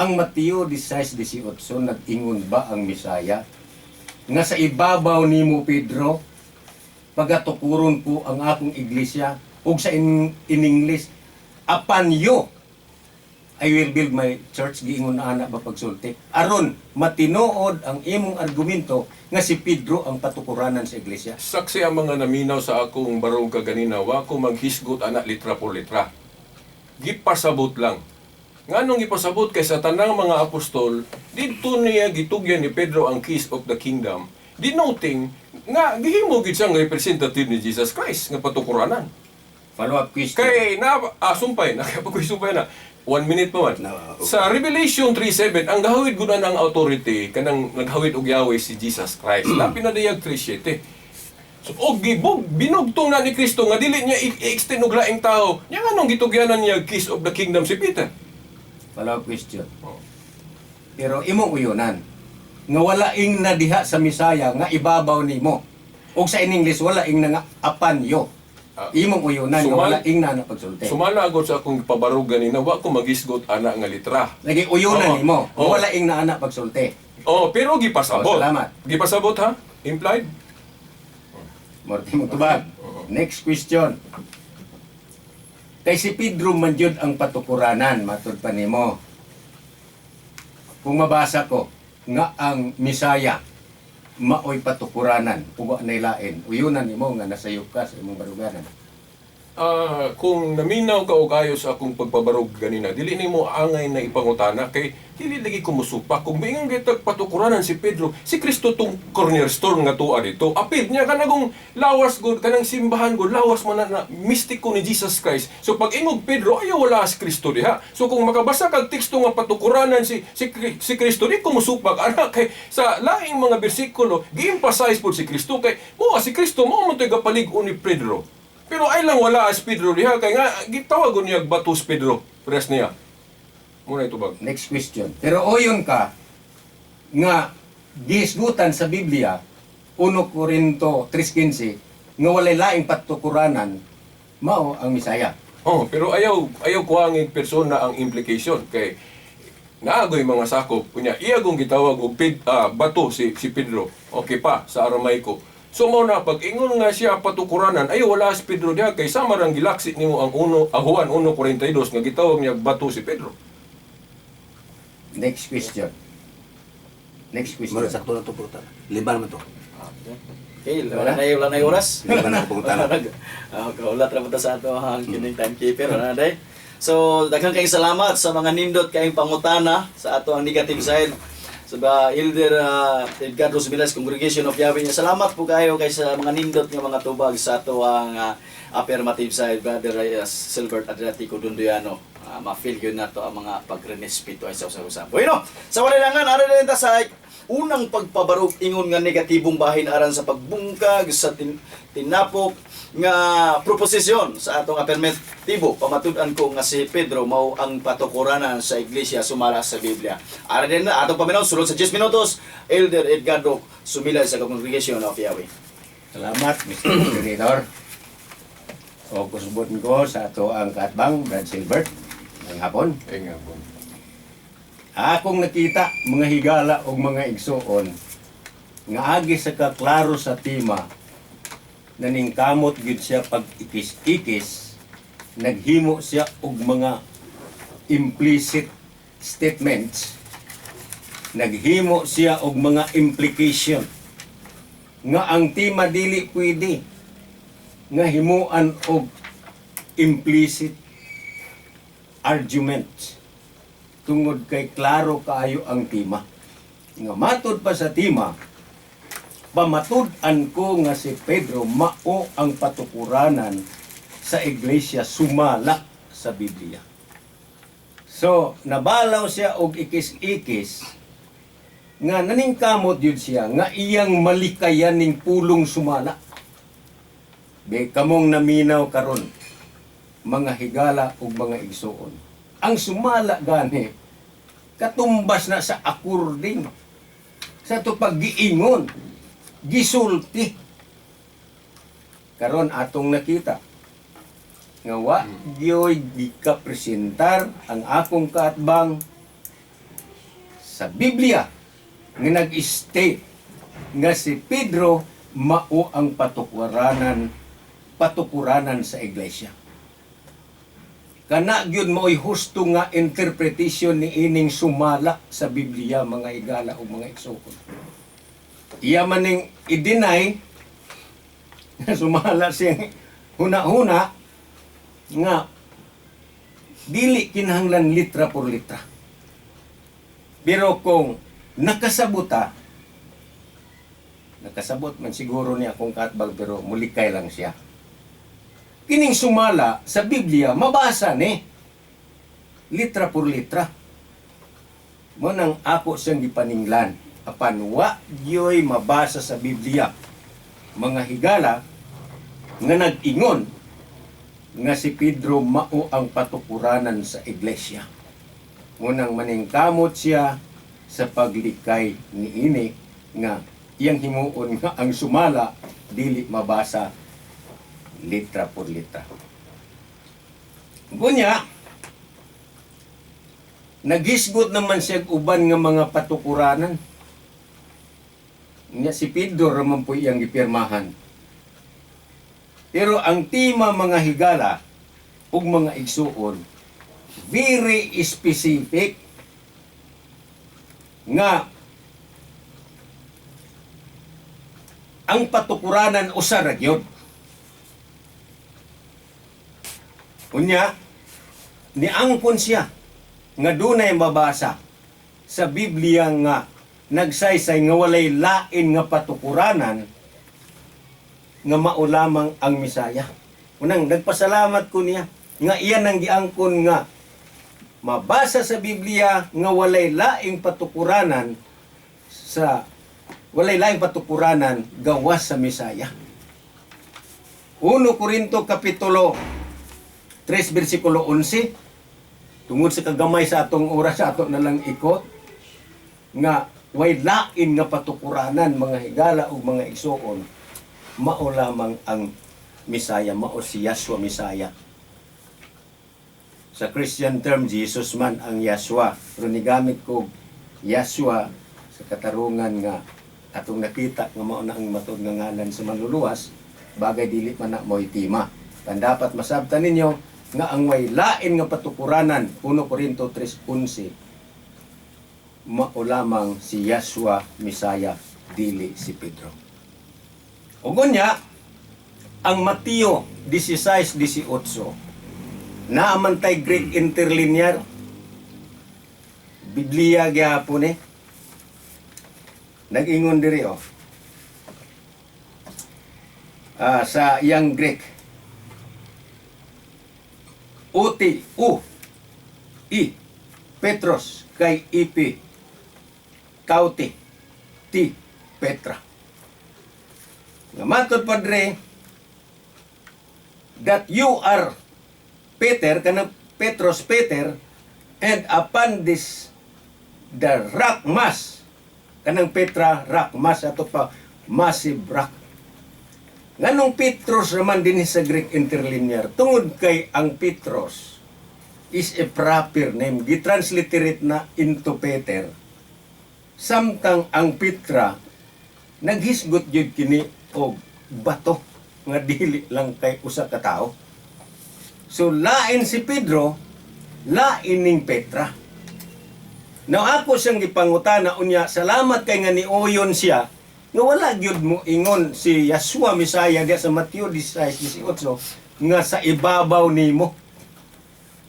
Ang Mateo 16:18 nag-ingon ba ang Misaya nga sa ibabaw nimo Pedro pagatukuron ko ang akong iglesia ug sa in English upon you I will build my church, giingon na ana ba pagsulti aron matinuod ang imong argumento nga si Pedro ang patukuranan sa iglesia. Saksi ang mga naminaw sa akong barong kaganina, wa ko maghisgot ana litra por litra. Gipasabot lang. Nganong ipasabot kay sa tanang mga apostol, dito niya gitugyan ni Pedro ang keys of the kingdom, denoting nga gihimo gid siyang representative ni Jesus Christ nga patukuranan. Follow-up question. Kay sumpay na sumpay na 1 minute pa man. Sa Revelation 3:7, ang gahawid gud ang authority kanang naghawid og Yahweh si Jesus Christ. Lapi na dayag 3:7. So, binugtong na ni Kristo nga dili niya i-extend og laing tao. Nya nganong gitugyanan niya keys of the kingdom si Peter? Follow-up question. Pero imong uyonan nga wala ing na diha sa Misaya nga ibabaw nimo. Og sa in English wala ing nga upon you. Imong uyonan nga wala ing na pagsulti. Sumala agad sa akong pabarog ganina, wa ko magisgot ana nga litra. Lagi uyonan nimo, wala ing na ana pagsulti. Pero gipasabot. Salamat. Gipasabot ha? Implied? Morti mong tubag. Next question. Kay si Pedro man jud ang patukuranan, matud pa nimo. Kung mabasa ko nga ang Misaya maoy patukuranan, uwa nay lain, uyunan nimo nga nasayop ka sa imong baruganan. Kung naminaw ka og ayo sa akong pagpabarog ganina, dili nimo angay na ipangutana kay dili lagi kumusupa. Kung bingon gitag patukuranan si Pedro, si Kristo tong cornerstone nga tuwa dito. Apil niya kanagong lawas gud kanang simbahan gud lawas man na mistiko ni Jesus Christ. So pag ingog Pedro ayaw wala si Kristo diha. So kung makabasa kag teksto nga patukuranan si Kristo di kumusupak ana kay sa laing mga bersikulo gi-emphasize pud si Kristo kay mo si Kristo mo man toy gapalig-on ni Pedro. Pero ay lang wala as Pedro diha kay nga gitawag niya batos Pedro pres niya. Muna ito bag. Next question. Pero oyon ka nga gisgutan sa Biblia 1 Corinto 3:15 nga walay laing patukuranan mao ang Misaya. Oh, pero ayaw kuhangin persona ang implication kay naagoy mga sakop kunya iyagong gitawag og bato si Pedro. Okay pa sa Aramaiko. So mao na pag ingon nga siya patukuranan ay wala si Pedro diha kay sama rang gilaksit nimo ang Juan 1:42 nga gitawag niya bato si Pedro. Next question. Mara sakto na to purutan. Lima naman to. Okay, wala na yung oras. Lima na purutan. Kaulat ra ta sa ato ang kining timekeeper na day. So daghang kayong salamat sa mga nindot kayong pangutana sa ato ang negative side. So Elder Edgardo Subilas Congregation of Yahweh niya. Salamat po kayo kay sa mga nindot nga mga tubag sa ato ang affirmative side, Brother Silbert Adriatico Dundoyano. Ma-feel yun na to ang mga pag-renespito ay sa usap-usap. Bueno, sa wala langan, aral na sa unang pagpabarog ingon nga negatibong bahin aran sa pagbungkag sa tinapok nga proposisyon sa atong affirmatibo. Pamatud-an ko nga si Pedro mao ang patukuranan sa iglesia sumala sa Biblia. Aral din na atong paminaw sulod sa 10 minutos, Elder Edgardo Sumilay sa Congregation of Yahweh. Salamat, Mr. Moderator. O kusubot ko sa ato ang kaatbang, Brad Silbert. Ngayong hapon. Ngayong hapon. Akong nakita mga higala o mga igsoon nga agi sa kaklaro sa tima naningkamot gyud siya pag ikis-ikis naghimo siya og mga implicit statements naghimo siya og mga implication nga ang tima dili pwede nga himuan og implicit arguments tungod kay klaro kaayo ang tima. Nga matud pa sa tima, pamatud-an ko nga si Pedro mao ang patukuranan sa iglesia sumala sa Biblia. So, nabalaw siya og ikis-ikis nga naningkamot yun siya nga iyang malikayan ning pulong sumala. Be kamong naminaw karon mga higala ug mga igsoon. Ang sumala gani katumbas na sa akording sa to paggiingon gisulti karon atong nakita nga wa gyoy gikapresentar ang akong kaatbang sa Biblia nga nag-state nga si Pedro mao ang patukuranan sa iglesia. Kana gyud mo'y husto nga interpretation ni ining sumala sa Biblia mga higala o mga igsoon. Iya maning i-deny na sumala siyang huna-huna nga dili kinahanglan litra por litra. Pero kung nakasabot man siguro niya akong katbag pero mulikay lang siya. Kining sumala sa Biblia, mabasa ni litra por litra. Mo nang ako siyang gipaninglan. Apan wa gyoy mabasa sa Biblia. Mga higala nga nag-ingon nga si Pedro mao ang patukuranan sa iglesia. Mo nang maningkamot siya sa paglikay niini nga iyang himuon nga ang sumala dili mabasa litra por litra. Gunya, nagisgot naman siya uban nga mga patukuranan. Nga si Pedro raman po iyang gipirmahan. Pero ang tema mga higala ug mga igsuon very specific nga ang patukuranan usa ra gyud. Unya niangkon siya nga dunay mabasa sa Biblia nga nagsaysay nga walay lain nga patukuranan nga mao lamang ang Misaya. Unang nagpasalamat ko niya nga iyan ang giangkon nga mabasa sa Biblia nga walay laing patukuranan gawas sa Misaya. 1 Corinto kapitulo 3 bersikulo 11 tungod sa kagamay sa atong oras sa ato na lang ikot nga way lain nga patukuranan mga higala ug mga igsoon mao lamang ang Misaya, mao si Yahshua Misaya. Sa Christian term, Jesus man ang Yahshua. Pero nigamit ko Yahshua sa katarungan nga atong nakita nga mao na ang matod nga ngalan sa manluluwas, bagay dili man na mo'y tima. Kan dapat masabtan ninyo nga ang way lain nga patukuranan, 1 Corinto 3:11, mao lamang si Yahshua Misaya, dili si Pedro. Ugon niya, ang Mateo 16:18, naamantay Greek interlinear, Biblia gyapon nag-ingon diri sa iyang Greek. Uti, Petros, kay ipi, kauti, ti, Petra. Nga matod padre, that you are Peter, kanang Petros Peter, and upon this the rock mass, kanang Petra rock mass, ato pa massive rock. Nganong Petros naman din sa Greek interlinear, tungod kay ang Petros is a proper name, gitransliterate na into Peter. Samtang ang Petra naghisgot jud kini og bato nga dili lang kay usa ka tawo. So lain si Pedro, lain ning Petra. Now ako siyang gipangutana unya, salamat kay nga niuyon siya nga wala gyud mo ingon si Yahshua Misaya diya sa Mateo 16:18 nga sa ibabaw nimo.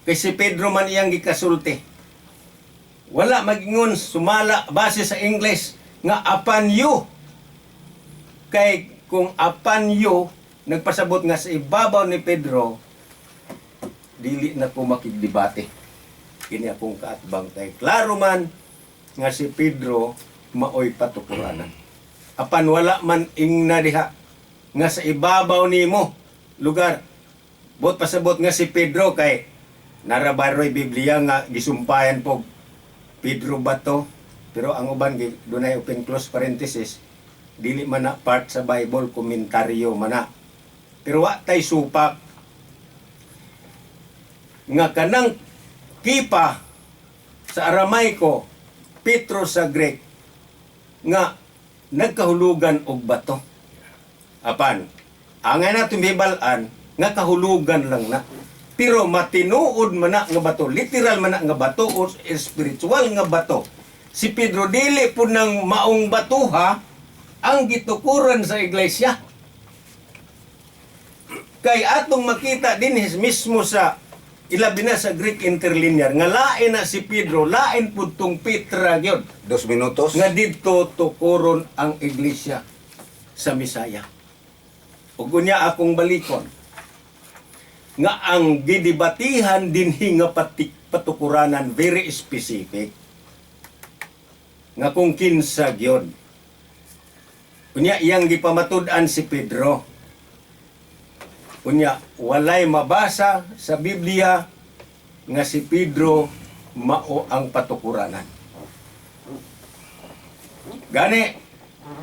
Kay si Pedro man iyang gikasulti. Wala magingon sumala base sa English nga upon you. Kay kung upon you nagpasabot nga sa ibabaw ni Pedro, dili na ko makigdebate. Kini akong kaatbang kay klaro man nga si Pedro maoy patukuranan. Apan wala man ingna diha nga sa ibabaw nimo lugar. Bot pasabot nga si Pedro kay narabaroy Biblia nga gisumpayan po Pedro bato, pero ang uban dunay open close parenthesis, dili man na part sa Bible, komentaryo man na. Pero wa tay supak nga kanang kipa sa Aramaico, Petros sa Greek, nga nagkahulugan og bato. Apan, angay na tumibalan nga kahulugan lang na. Pero matinuod man na nga bato, literal man na nga bato o spiritual nga bato. Si Pedro dili po ng maong batuha ang gitukuran sa iglesia. Kay atong makita din mismo sa ilabi na sa Greek interlinear nga lain na si Pedro, lain pud tong Petra gyud. 2 minutos. Nga didto tukuron ang iglesia sa Misaya. Ug unya akong balikon nga ang gidibatihan dinhi nga patukuranan very specific nga kung kinsa gyud. Unya iyang gipamatud-an si Pedro. Unya walay mabasa sa Biblia nga si Pedro mao ang patukuranan. Gani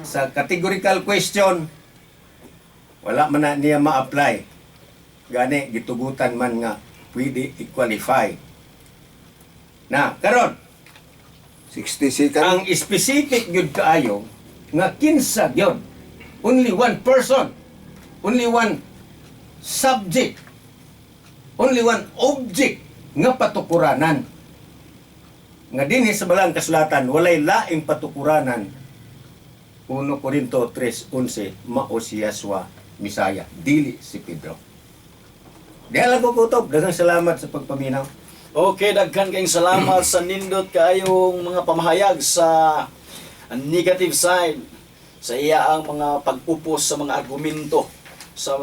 sa categorical question wala man na niya ma-apply. Gani gitugutan man nga pwede i-qualify. Na karon 60 seconds. ang specific gyud kaayo nga kinsa gyud. Only one person, only one subject. Only one object nga patukuranan. Nga dinhi sa balang kasulatan, walay laing patukuranan. 1 Corinto 3:11, mao si Yeswa Misaya, dili si Pedro. Diha lang ko kutob, daghang salamat sa pagpaminaw. Okay, daghan kayong salamat sa nindot kayong mga pamahayag sa negative side sa iya ang mga pag-upos sa mga argumento sa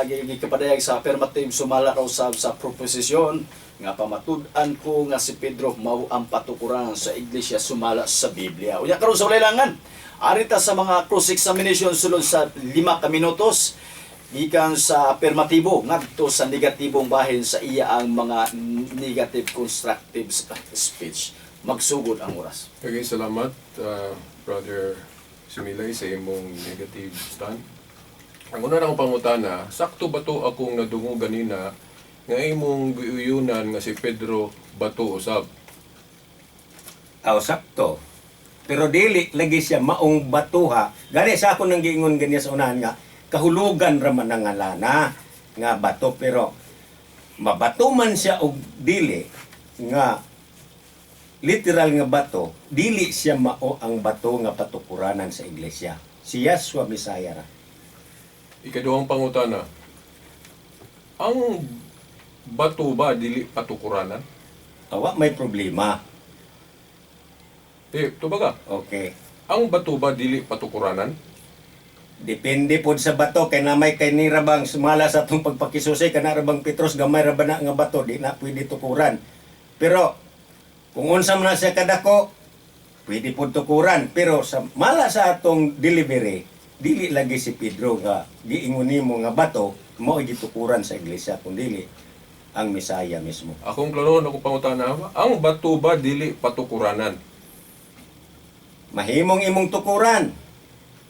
gikapadayag sa affirmative sumala raw sa proposisyon nga pamatud-an ko nga si Pedro mao ang patukuran sa iglesia sumala sa Biblia. Unya karon sa ulaylangan, arita sa mga cross-examination sulod sa 5 ka minutos gikan sa affirmatibo ngadto sa negatibong bahin sa iya ang mga negative constructive speech. Magsugod ang oras. Okay, salamat, Brother Sumilay, sa imong negative stand. Ang una akong pangutana, sakto ba to akong nadungo ganina nga imong giuyunan nga si Pedro bato usab? Sakto. Pero dili lagi siya maong batuha. Gani sa ako nang giingon ganyan sa unahan nga, kahulugan ra man ang ngalana nga bato, pero mabato man siya og dili nga literal nga bato, dili siya mao ang bato nga patukuranan sa iglesia. Si Yeswa Misaya ra. Ikaduhang pangutana, ang bato ba dili patukuranan? Awa may problema. Tubaga. Okay. Ang bato ba dili patukuranan? Depende pod sa bato kay namay kay ni rabang sumala sa atong pagpakisusay kana rabang Petros gamay ra ba na nga bato di na pwede tukuran. Pero kung unsa man siya kadako, pwede pod tukuran. Pero sa mala sa atong delivery, dili lagi si Pedro nga giingon nimo nga bato mao gitukuran sa iglesia kun dili ang Misaya mismo. Akong klaro na ko pangutana, ang bato ba dili patukuranan? Mahimong imong tukuran.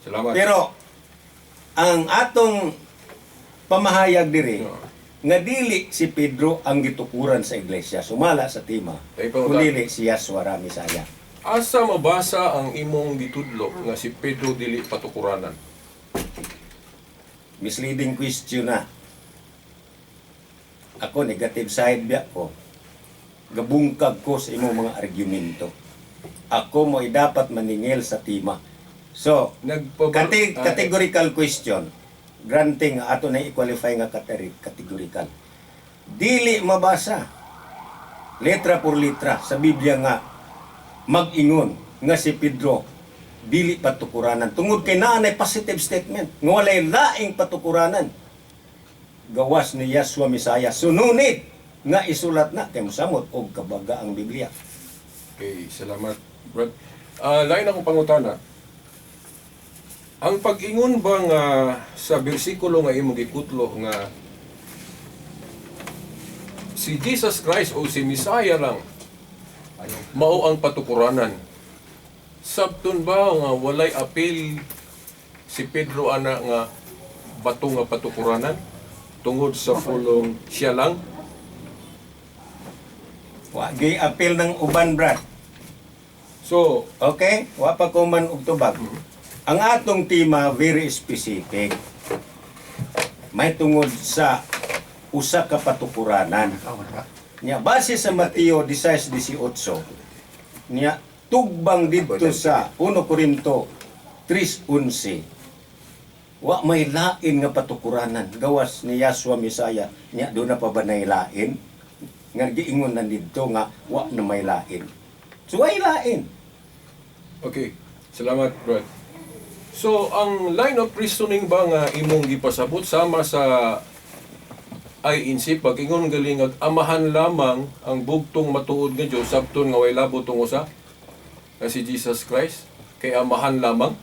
Salamat. Pero ang atong pamahayag diri nga dili si Pedro ang gitukuran sa iglesia sumala sa tima, kun dili si Yeswa ra Misaya. Asa mabasa ang imong gitudlo nga si Pedro dili patukuranan? Misleading question na. Ako negative side biya ko. Gabungkag ko sa imong mga argumento. Ako mo dapat maningil sa tima. So, categorical question. Granting ato na i-qualify nga categorical. Dili mabasa letra por letra sa Biblia nga mag-ingon nga si Pedro dili patukuranan tungod kay naanay positive statement nga walay laing patukuranan gawas ni Yeswa Misaya sununit nga isulat na kay mosamot og kabaga ang Biblia. Okay, salamat, Brad. Lain akong pangutana. Ang pag-ingon ba nga sa bersikulo nga imong gikutlo nga si Jesus Christ o si Misaya lang mao ang patukuranan, sabton ba nga walay apil si Pedro ana nga bato nga patukuranan tungod sa pulong siya lang? Wa gay apil ng uban, Brad. So, okay, wa pa ko man og tubag. Ang atong tema very specific. May tungod sa usa ka patukuranan. Nya base sa Mateo 16:18. Nya tugbang didto sa 1 Corinto 3:11. Wa may lain nga patukuranan gawas ni Yeswa Misaya. Nya do na pa ba nay lain? Nga giingon na didto nga wa na may lain. So ay lain. Okay, salamat, Brad. So, ang line of reasoning ba nga imong gipasabot sama sa INC pag-ingon galing at amahan lamang ang bugtong matuod nga Dios sabton nga way labo tong usa nga si Jesus Christ kay amahan lamang?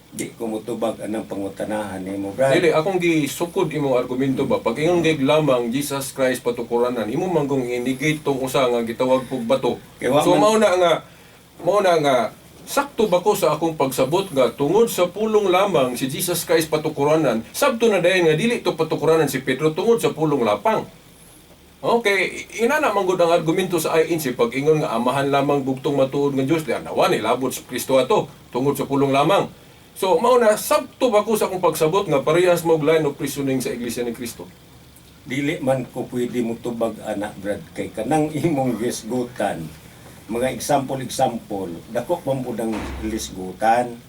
Di ko mutubag anang pangutanahan nimo, Brad. Dili akong gisukod imong argumento ba pag-ingon gig lamang Jesus Christ patukuranan imo manggong indicate tong usa nga gitawag pug bato. So mao na nga sakto ba ko sa akong pagsabot nga tungod sa pulong lamang si Jesus Christ patukuranan, sabto na dayon nga dili to patukuranan si Pedro tungod sa pulong lapang. Okay, inana man gud ang argumento sa INC pag ingon nga amahan lamang bugtong matuod nga Dios, nawa ni labot si Kristo ato tungod sa pulong lamang. So mao na sabto ba ko sa akong pagsabot nga parehas mo line of reasoning sa Iglesia ni Kristo? dili man ko pwede mo tubag anak Brad kay kanang imong gisgutan. Mga example, dako pa mo ng lisgutan.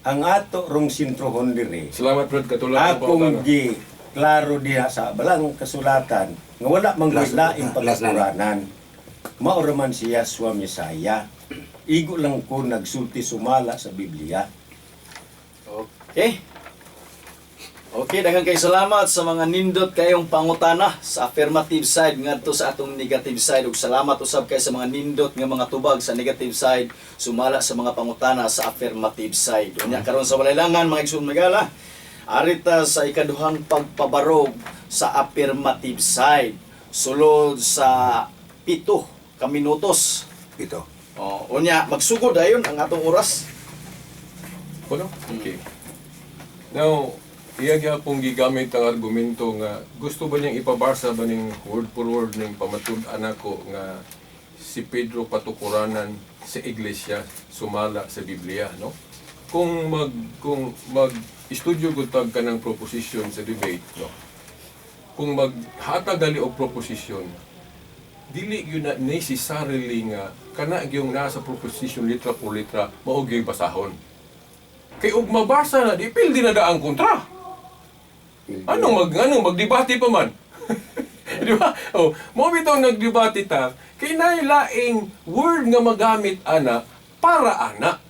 Ang ato rong sintrohon dire. Salamat Brad katulad Akong gi klaro diha sa balang kasulatan nga wala man laing pagkuranan. Mao man si Yahshua Mesaya. Igo lang ko nagsulti sumala sa Biblia. Okay. Okay, daghang kay salamat sa mga nindot kayong pangutana sa affirmative side ngadto sa atong negative side ug salamat usab kay sa mga nindot nga mga tubag sa negative side sumala sa mga pangutana sa affirmative side. Unya karon sa walay-langan mga igsoon magala, arita sa ikaduhang pagpabarog sa affirmative side sulod sa 7 ka minutos. Ito. Unya magsugod dayon ang atong oras. Okay. Now, iya pong gigamit ang argumento nga gusto ba niyang ipabasa ba ning word for word ning pamatud-an ako nga si Pedro patukuranan sa iglesia sumala sa Biblia, no? Kung mag studio gud tag kanang proposition sa debate, no? Kung maghatag gali og proposition, dili gyud na necessarily nga kana gyung nasa proposition litra por litra mao gyud basahon. Kay og mabasa na dipildi na daang kontra. Anong magdebate pa man? Di ba? Oh, mo bitaw nagdebate ta kay nay laing word nga magamit ana para ana.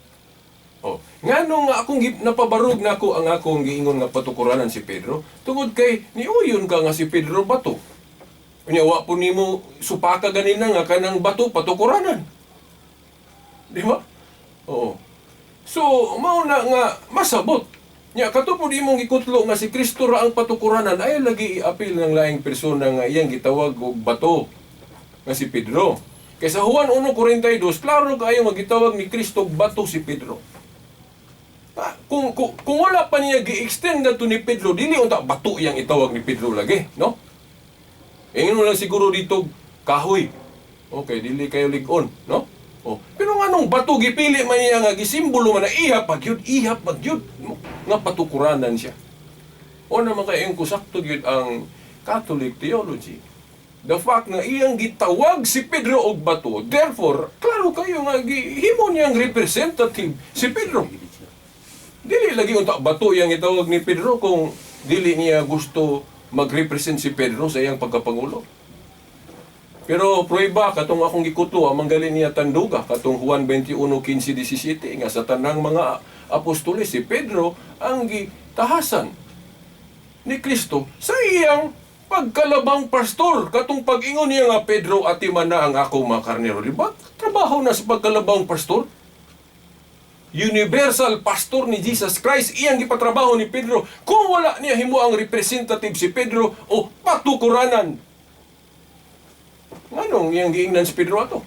Oh, nganong nga akong napabarog nako ang akong giingon nga patukuranan si Pedro tungod kay niuyon ka nga si Pedro bato. Unya wa po nimo supaka ganina nga kanang bato patukuranan. Di ba? Oo. So, mao na nga masabot. Nya katupod imong gikutlo nga si Kristo ra ang patukuranan ay lagi i-apil ng laing persona nga iyang gitawag og bato nga si Pedro. Kay sa Juan 1:42 klaro kaayo magitawag ni Kristo bato si Pedro. Kung wala pa niya gi-extend na to ni Pedro, dili unta bato iyang itawag ni Pedro lagi, no? Ingnon lang siguro dito kahoy. Okay, dili kayo lig-on, no? Oh, pero nganong bato gipili man niya nga gisimbolo man na ihap pagyud nga patukuranan siya. O naman kayong kusakto gyud ang Catholic theology. The fact nga iyang gitawag si Pedro og bato, therefore klaro kayo nga gihimo niyang representative si Pedro. Dili lagi unta bato iyang itawag ni Pedro kung dili niya gusto mag-represent si Pedro sa iyang pagkapangulo. Pero prueba katong akong gikuto ang manggali niya tanduga katong Juan 21:15-17 nga sa tanang mga apostoles si Pedro ang gitahasan ni Kristo sa iyang pagkalabang pastor katong pag-ingon niya nga Pedro atiman na ang akong mga karnero. Diba? Trabaho na sa pagkalabang pastor. Universal pastor ni Jesus Christ iyang gipatrabaho ni Pedro. Kung wala niya himo ang representative si Pedro o patukuranan. Nganong iyang giingnan si Pedro ato?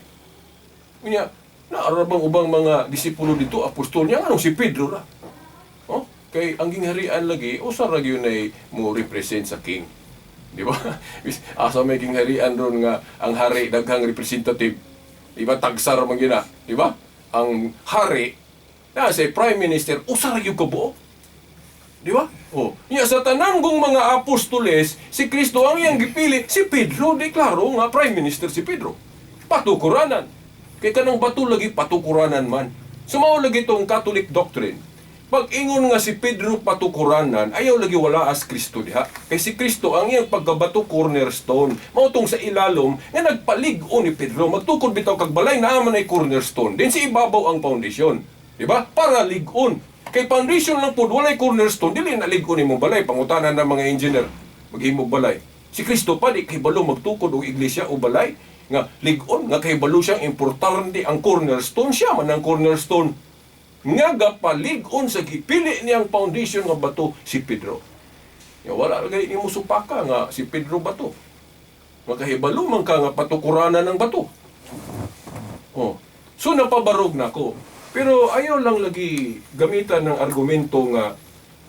Unya, naarabang ubang mga disipulo dito, apostol niya, nganong si Pedro ra? Oh, kay ang gingharian lagi, usa ra gyud nay mo represent sa king. Di ba? Asa may gingharian ron nga ang hari daghang representative. Di ba tagsar man gina, di ba? Ang hari na say prime minister usa ra gyud kabuo. Di ba? Oh, nya sa tananggong mga apostoles, si Kristo ang iyang gipili, si Pedro deklaro nga prime minister si Pedro. Patukuranan. Kay kanang bato lagi patukuranan man. Sumao lagi tong Catholic doctrine. Pag ingon nga si Pedro patukuranan, ayaw lagi wala as Kristo diha. Kay si Kristo ang iyang pagkabato cornerstone. Mao tong sa ilalom nga nagpalig-o ni Pedro. Magtukod bitaw kag balay naa man ay cornerstone. Din si ibabaw ang foundation. Di ba? Para lig-on. Kay foundation lang po, walay cornerstone, dili na lig-on imong balay. Pangutanan ng mga engineer, maghimog balay. Si Kristo pa, di kay balo magtukod o iglesia o balay. Nga lig-on, nga kay balo siyang importante ang cornerstone. Siya man ang cornerstone. Nga gapalig-on sa gipili niyang foundation nga bato si Pedro. Nga wala lagay ni mo supaka nga si Pedro bato. Makahibalo man ka nga patukuranan ng bato. Oh. So napabarog na ko. Pero ayaw lang lagi gamitan ng argumento nga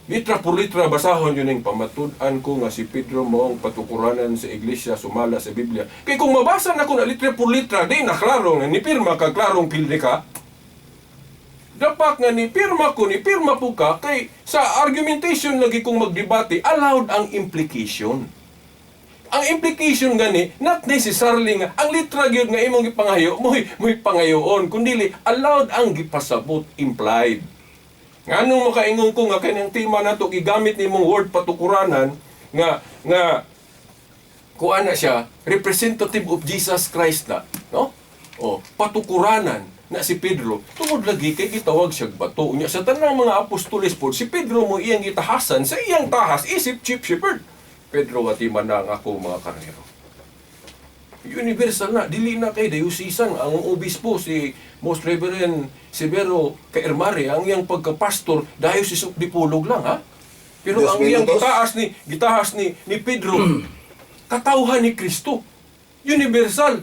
litra por litra basahon yun yung pamatud-an ko nga si Pedro moong patukuranan sa iglesia sumala sa Biblia. Kaya kung mabasa na ko na litra por litra, di na klaro nga ni pirma ka, klarong pilde ka. Dapat nga ni pirma po ka, kay sa argumentation lagi kong magdebate, allowed ang implication. ang implication gani, not necessarily nga, ang litra gyud nga imong gipangayo, mo'y pangayoon, kundi allowed ang gipasabot, implied. Nganong makaingon ko nga kanyang tema nato gigamit nimong word patukuranan nga kuan na siya representative of Jesus Christ na, no? O patukuranan na si Pedro tungod lagi kay gitawag siya bato unya sa tanang mga apostoles po si Pedro mo iyang gitahasan sa iyang tahas isip chief shepherd. Pedro ati man na ang ako mga karnero. Universal na, dili na kay dayusisan ang obispo si Most Reverend Severo Caermare ang iyang pagkapastor Diocese of Dipolog lang ha. Pero ang iyang gitahas ni Pedro katauhan ni Kristo. Universal.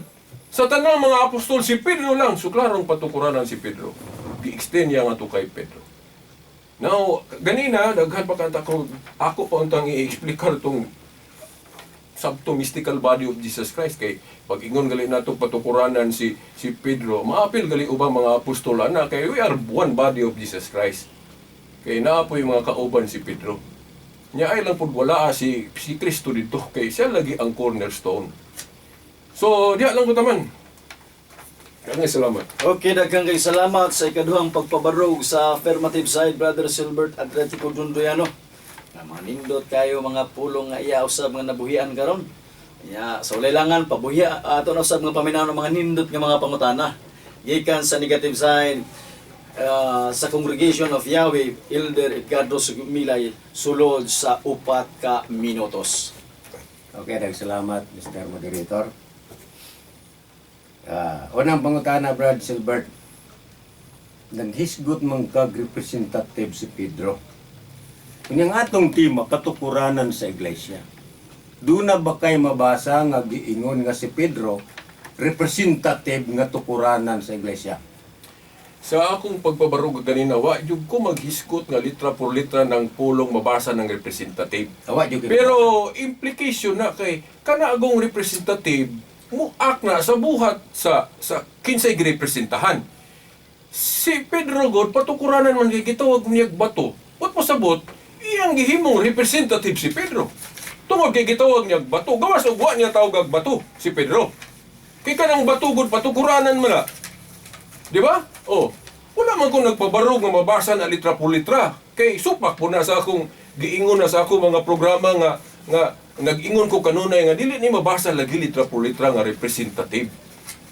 Sa tanang mga apostol si Pedro lang suklarong patukuranan si Pedro. Gi-extend niya nga to kay Pedro. Now, ganina daghan pa kanta ko ako pa untang i-explicar tong sabto mystical body of Jesus Christ kay pag ingon gali nato patukuranan si Pedro maapil gali ubang mga apostol na kay we are one body of Jesus Christ kay naapoy mga kauban si Pedro nya ay lang pud wala si Kristo dito kay siya lagi ang cornerstone. So diha lang ko taman. Kaya salamat. Okay, daghang kay salamat sa ikaduhang pagpabarog sa affirmative side, Brother Silbert Atletico Dundoyano. Nga mga nindot kayo mga pulong nga iya usab nga nabuhian karon. Ya, sa ulaylangan pabuhiya ato na usab nga paminaw mga nindot nga mga pangutana. Gikan sa negative side sa Congregation of Yahweh, Elder Edgardo Sugumilay sulod sa 4 ka minutos. Okay, salamat Mr. Moderator. Unang pangutana, Brad Silbert, naghisgot mong kag-representative si Pedro. Kunyang atong tema, patukuranan sa iglesia. Doon na ba kayo mabasa nga giingon nga si Pedro, representative nga tukuranan sa iglesia? Sa akong pagpabarog ganina, wa jud ko maghisgot nga litra por litra ng pulong mabasa ng representative. Pero implication na kay kanaagong representative muak na sa buhat sa kinsay girepresentahan. Si Pedro God patukuranan man gitawag niyag bato. Wat pasabot iyang gihimong representative si Pedro. Tungod kay gitawag niyag bato, gawas og wa niya tawag bato si Pedro. Kay kanang bato God patukuranan man na. Di ba? Oh, wala man kung nagpabarog nga mabasa na litra por litra. Kay supak po na sa akong giingon na sa akong mga programa nga nag-ingon ko kanunay nga dili ni mabasa lagi litra por litra nga representative.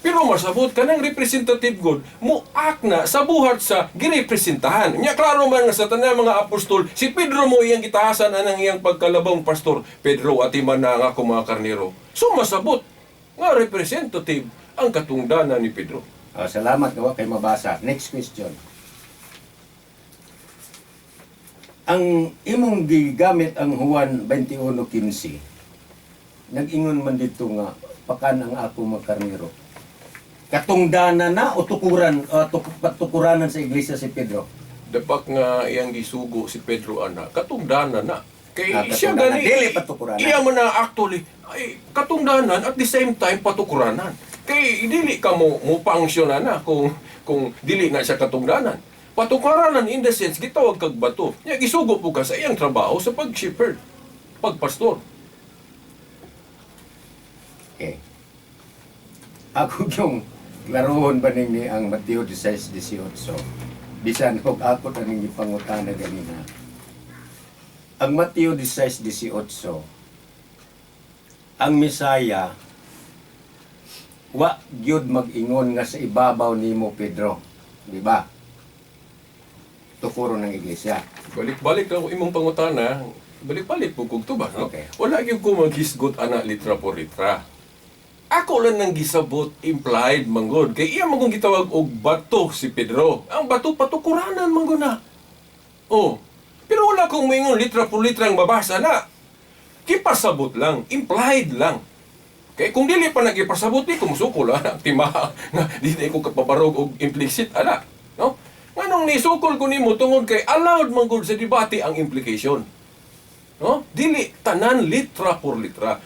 Pero masabot kanang representative God muak na sa buhat sa girepresentahan. Nya klaro man nga sa tanang mga apostol si Pedro mo iyang gitahasan anang iyang pagkalabang pastor Pedro ati man na nga ako mga karnero. So masabot nga representative ang katungdanan ni Pedro. Salamat gawa kay mabasa. Next question. Ang imong gigamit ang Juan 21:15. Nag-ingon man dito nga pakan ang ako magkarnero. Katungdanan na o tukuranan sa iglesia si Pedro? Dapat nga iyang gisugo si Pedro ana, katungdanan na. Kay siya katungdanan, gani, dili patukuranan. Iya man na actually, ay, katungdanan at the same time patukuranan. Kay dili ka mo pangsyonan na kung dili na siya katungdanan. Patukuranan in the sense, gitawag kag bato. Nya gisugo po ka sa iyang trabaho sa pag-shepherd, pagpastor. Okay. Ako yung klarohon ba ni ang Mateo 16:18. Bisan og ako taning ipangutana ganina. Ang Mateo 16:18, ang Misaya wa gyud mag-ingon nga sa ibabaw nimo Pedro, di ba? Tukuro ng iglesia. Balik-balik lang imong pangutana, balik-balik po kog tuba, no? Okay. Wala gyud ko maghisgot ana litra por litra. Ako lang nang gisabot implied manggod kay iya magong gitawag og bato si Pedro. Ang bato patukuranan manggod na. Oh. Pero wala kong moingon litra por litra ang mabasa na. Kipasabot lang, implied lang. Kay kung dili pa nagipasabot ni kumusukol ana timaha nga dili ko kapabarog og implicit ana, no? Nganong nisukol ko nimo tungod kay allowed manggod sa debate ang implication. No? Dili tanan litra por litra.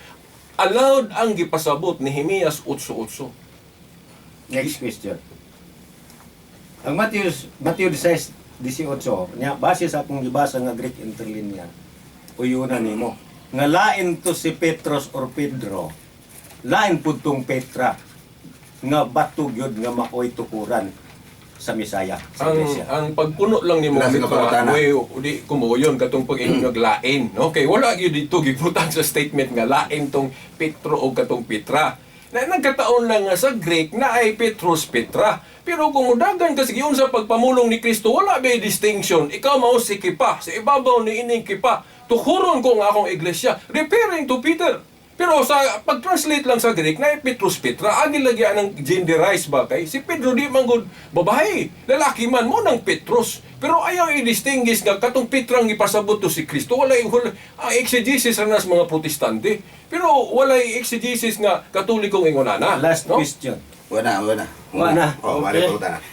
Allowed ang gipasabot ni Nehemias 8:8. Next question. Ang Mateo 16:18 nya base sa akong gibasa nga Greek interlinear. Uyunan nimo. nga lain to si Petros or Pedro, lain pud tong Petra nga bato gyud nga maoy tukuran sa Misaya sa iglesia. Ang pagpuno lang ni mo Wala sa kapangutana. di kumuyon katong pag-ingon lain. Okay, wala gyud dito gibutan sa statement nga lain tong Petro o katong Petra. Na nagkataon lang nga sa Greek na ay Petros Petra. Pero kung udagan kasi yun sa pagpamulong ni Kristo, wala may distinction. Ikaw mao si Kipa, sa ibabaw ni ining Kipa. Tukuron ko nga akong iglesia, referring to Peter. Pero sa pag-translate lang sa Greek na Petrus Petra, agi lagyan ng genderized ba kay? Si Pedro di man gud babae, lalaki man mo ng Petrus. Pero ayaw i-distinguish nga katong Petrang ipasabot to si Kristo. Wala exegesis na sa mga Protestante. Pero wala exegesis nga Katolikong ingonana. Last question. Wala. Oh, mali po ta.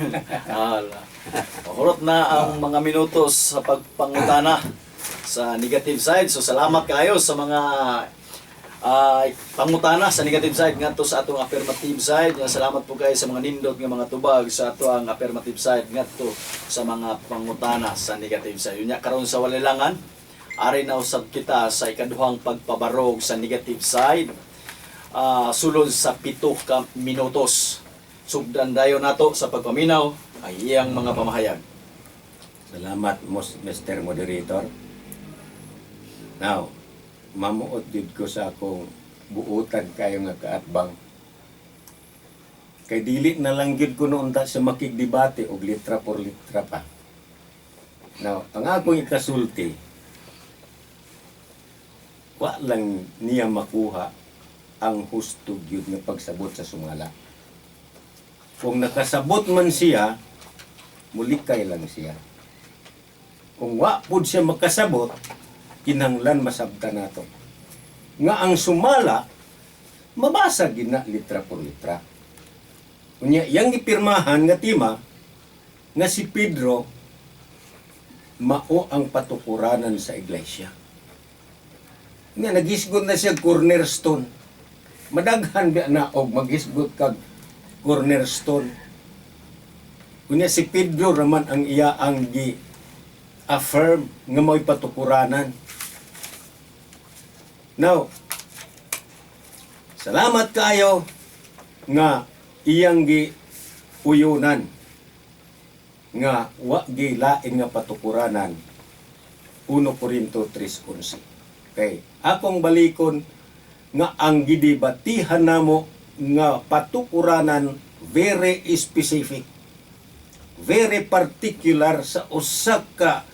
Mahurot na ang mga minutos sa pagpangutana sa negative side. So salamat kayo sa mga pangutana sa negative side ngadto sa atong affirmative side. Salamat po kayo sa mga nindot nga mga tubag sa atong affirmative side ngadto sa mga pangutana sa negative side. Unya karon sa walilangan, ari na usab kita sa ikaduhang pagpabarog sa negative side. Sulod sa 7 ka minutos. Sugdan dayon nato sa pagpaminaw ay iyang mga pamahayag. Salamat, Mr. Moderator. Now, mamuot jud ko sa akong buutan kayo nga kaatbang. Kay dili na lang jud ko noon ta sa makigdebate og litra por litra pa. Now, ang akong ikasulti, wa lang niya makuha ang husto gyud nga pagsabot sa sumala. Kung nakasabot man siya, mulikay lang siya. Kung wa pud siya makasabot, kinahanglan masabtan nato. Nga ang sumala, mabasa gina litra por litra. Unya, yang ipirmahan nga tima, nga si Pedro, mao ang patukuranan sa iglesia. Nga, nagisgot na siya cornerstone. Madaghan ba na og magisgot kag cornerstone. Unya, si Pedro raman ang iya ang affirm nga mo'y patukuranan. Now, salamat kayo nga iyang uyunan nga wa lain nga patukuranan 1 Corinto 3:11. Okay, akong balikon nga ang gidibatihan namo nga patukuranan very specific, very particular sa usa ka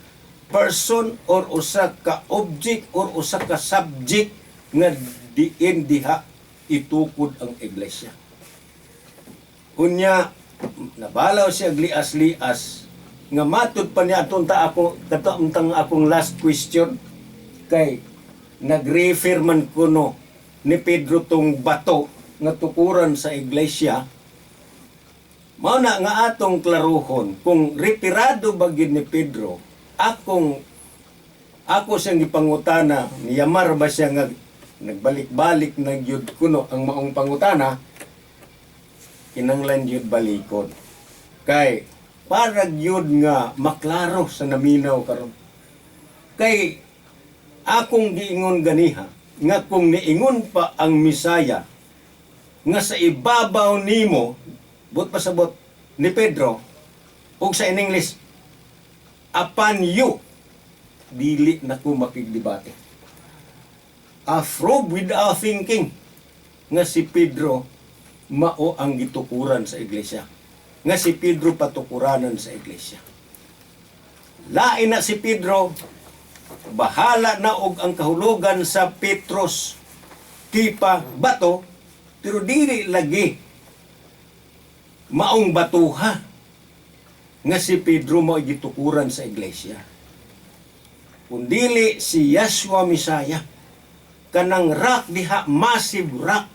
person or usa ka object or usa ka subject nga diin diha itukod ang iglesia. Unya nabalaw siya lias-lias nga matud pa niya atunta ako katong akong last question kay nag-refer man kuno ni Pedro tong bato nga tukuran sa iglesia. Mao na nga atong klaruhon kung retirado ba gyud ni Pedro, ako siyang gipangutana, niyamar ba siya nga nagbalik-balik na gyud kuno ang maong pangutana, kinanglan gyud balikon. Kay para gyud nga maklaro sa naminaw karon. Kay akong giingon ganiha nga kung niingon pa ang Misaya nga sa ibabaw nimo but pasabot ni Pedro ug sa in English upon you dili na ko makigdebate. Afro without thinking nga si Pedro mao ang gitukuran sa iglesia. Nga si Pedro patukuranan sa iglesia. Lain na si Pedro, bahala na og ang kahulugan sa Petros, Kipa, bato, pero dili lagi maong batuha nga si Pedro mo gitukuran sa iglesia. Kundili si Yeshua Misaya, kanang rock diha, massive rock,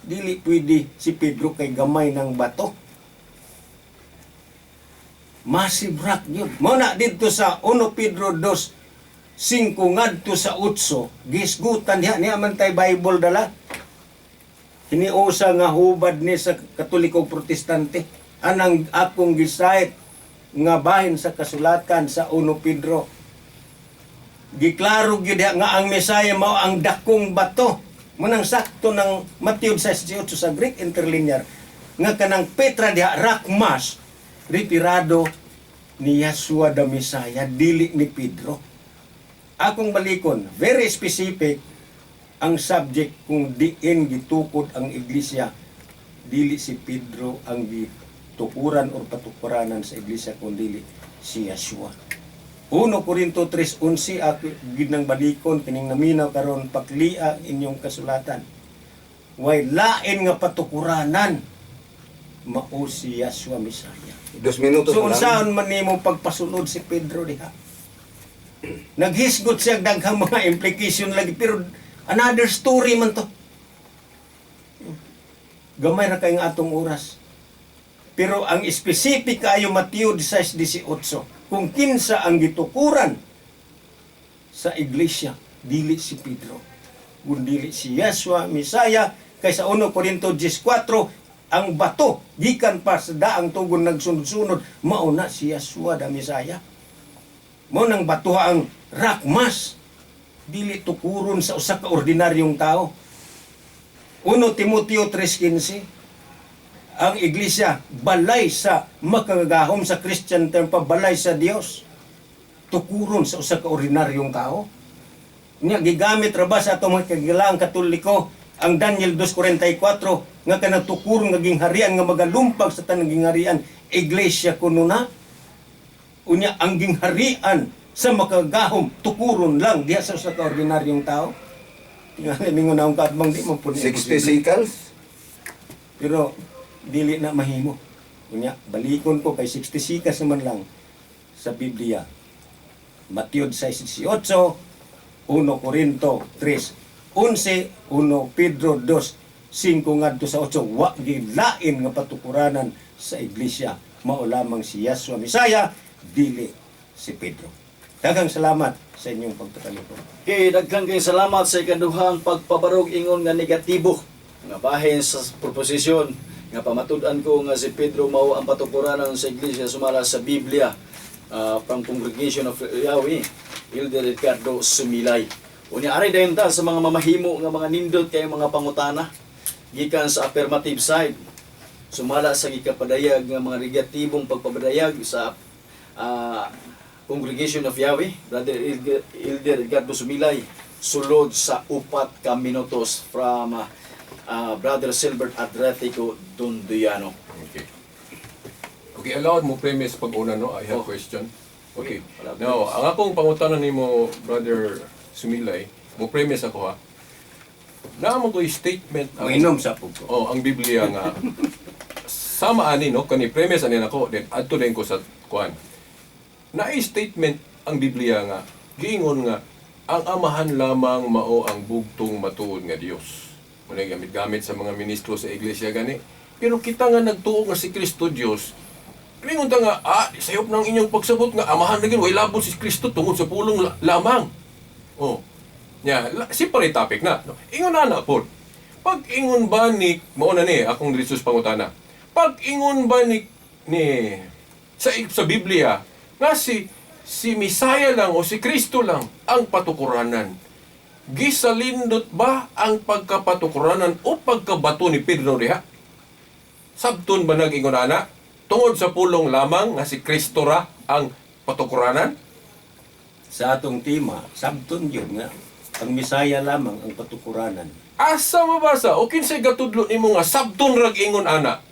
dili pwede si Pedro kay gamay ng bato. Massive rock yun. Muna dito sa 1 Pedro 2:5 ngadto sa 8, gisgutan niya man tay Bible dala. Hiniusa nga hubad ni sa Katoliko Protestante. Anang akong gisayt nga bahin sa kasulatan sa 1 Pedro. giklaro gyud diha nga ang Mesaya mao ang dakong bato. Munang sakto ng Matthew 6:18 sa Greek interlinear nga kanang Petra diha rakmas retirado ni Yeshua the Messiah, dili ni Pedro. Akong balikon, very specific ang subject kung diin gitukod ang iglesia, dili si Pedro ang gitukuran o patukuranan sa iglesia, kung dili si Yeshua. 1 Corinto 3:11 ako ginang balikon kining naminaw karon paklia inyong kasulatan. Way lain nga patukuranan mao si Yeshua Messiah. 2 minutos So lang. unsaon man nimo pagpasulod si Pedro diha? Naghisgot siya daghang mga implication lagi, pero another story man to. Gamay ra kay nga atong oras. Pero ang specific kayo Mateo 16:18, kung kinsa ang gitukuran sa iglesia, dili si Pedro, kundi si Yeshua Messiah. Kaysa 1 Corinto 10:4, ang bato gikan pa sa daang tugon nagsunod-sunod, mao na si Yeshua the Messiah. Mao nang bato ang rakmas, dili tukuron sa usa ka ordinaryong tao. 1 Timoteo 3:15, ang iglesia balay sa makagahom sa Christian term pa, balay sa Dios, tukuron sa usa ka ordinaryong tao. Nya gigamit ra ba sa atong mga kagilaang Katoliko ang Daniel 2:44 nga kanang tukuron nga gingharian nga magalumpag sa tanang gingharian iglesia kuno na. Unya ang gingharian sa makagahom tukuron lang diha sa usa ka ordinaryong tao. Tingali mingon na ang kadmang di mo pud 60 seconds. pero dili na mahimo. Unya balikon ko kay 60 seconds naman lang sa Biblia. Mateo 6:18, 1 Corinto 3:11, 1 Pedro 2:5 ngadto sa 8, wa gilain nga patukuranan sa iglesia, mao lamang si Yeshua Messiah, dili si Pedro. Daghang salamat sa inyong pagtatalikod. Okay, daghang kay salamat sa ikaduhang pagpabarog ingon nga negatibo nga bahin sa proposisyon nga pamatud-an ko nga si Pedro mao ang patukuranan sa iglesia sumala sa Biblia, from Congregation of Yahweh, Elder Ricardo Sumilay. Unya aray dayon ta sa mga mamahimo nga mga nindot kay mga pangutana gikan sa affirmative side sumala sa gikapadayag nga mga negatibong pagpapadayag sa Congregation of Yahweh, Brother Elder Ricardo Sumilay, sulod sa 4 ka minutos from Brother Silbert Atletico Tunduyano. Okay. Okay, allowed mo premise pag-una, no? I have question. Okay. Now, ang akong pangutanan nimo, Brother Sumilay, mo premise ako ha. Naamo ko statement Mainom sa pug ko. Oh, ang Biblia nga sama ani no kani premise ani nako then adto din ko sa kuan. Naay statement ang Biblia nga giingon nga ang amahan lamang mao ang bugtong matuod nga Dios. Muna gamit sa mga ministro sa iglesia gani. Pero kita nga nagtuo nga si Kristo Dios. Klingon ta nga sayop ng inyong pagsabot nga amahan na gid way labot si Kristo tungod sa pulong lamang. Oh. Nya, separate topic na. No? Ingon na po. Pag ingon ba ni mao na ni akong diretsos pangutana. Pag ingon ba ni sa Biblia nga si Messiah lang o si Kristo lang ang patukuranan. Gisalindot ba ang pagkapatukuranan o pagkabato ni Pedro diha? Sabton ba nag-ingon ana? Tungod sa pulong lamang nga si Kristo ra ang patukuranan? Sa atong tema, sabton yun nga ang Messiah lamang ang patukuranan. Asa mabasa o kinsay gatudlo nimo nga sabton rag ingon ana?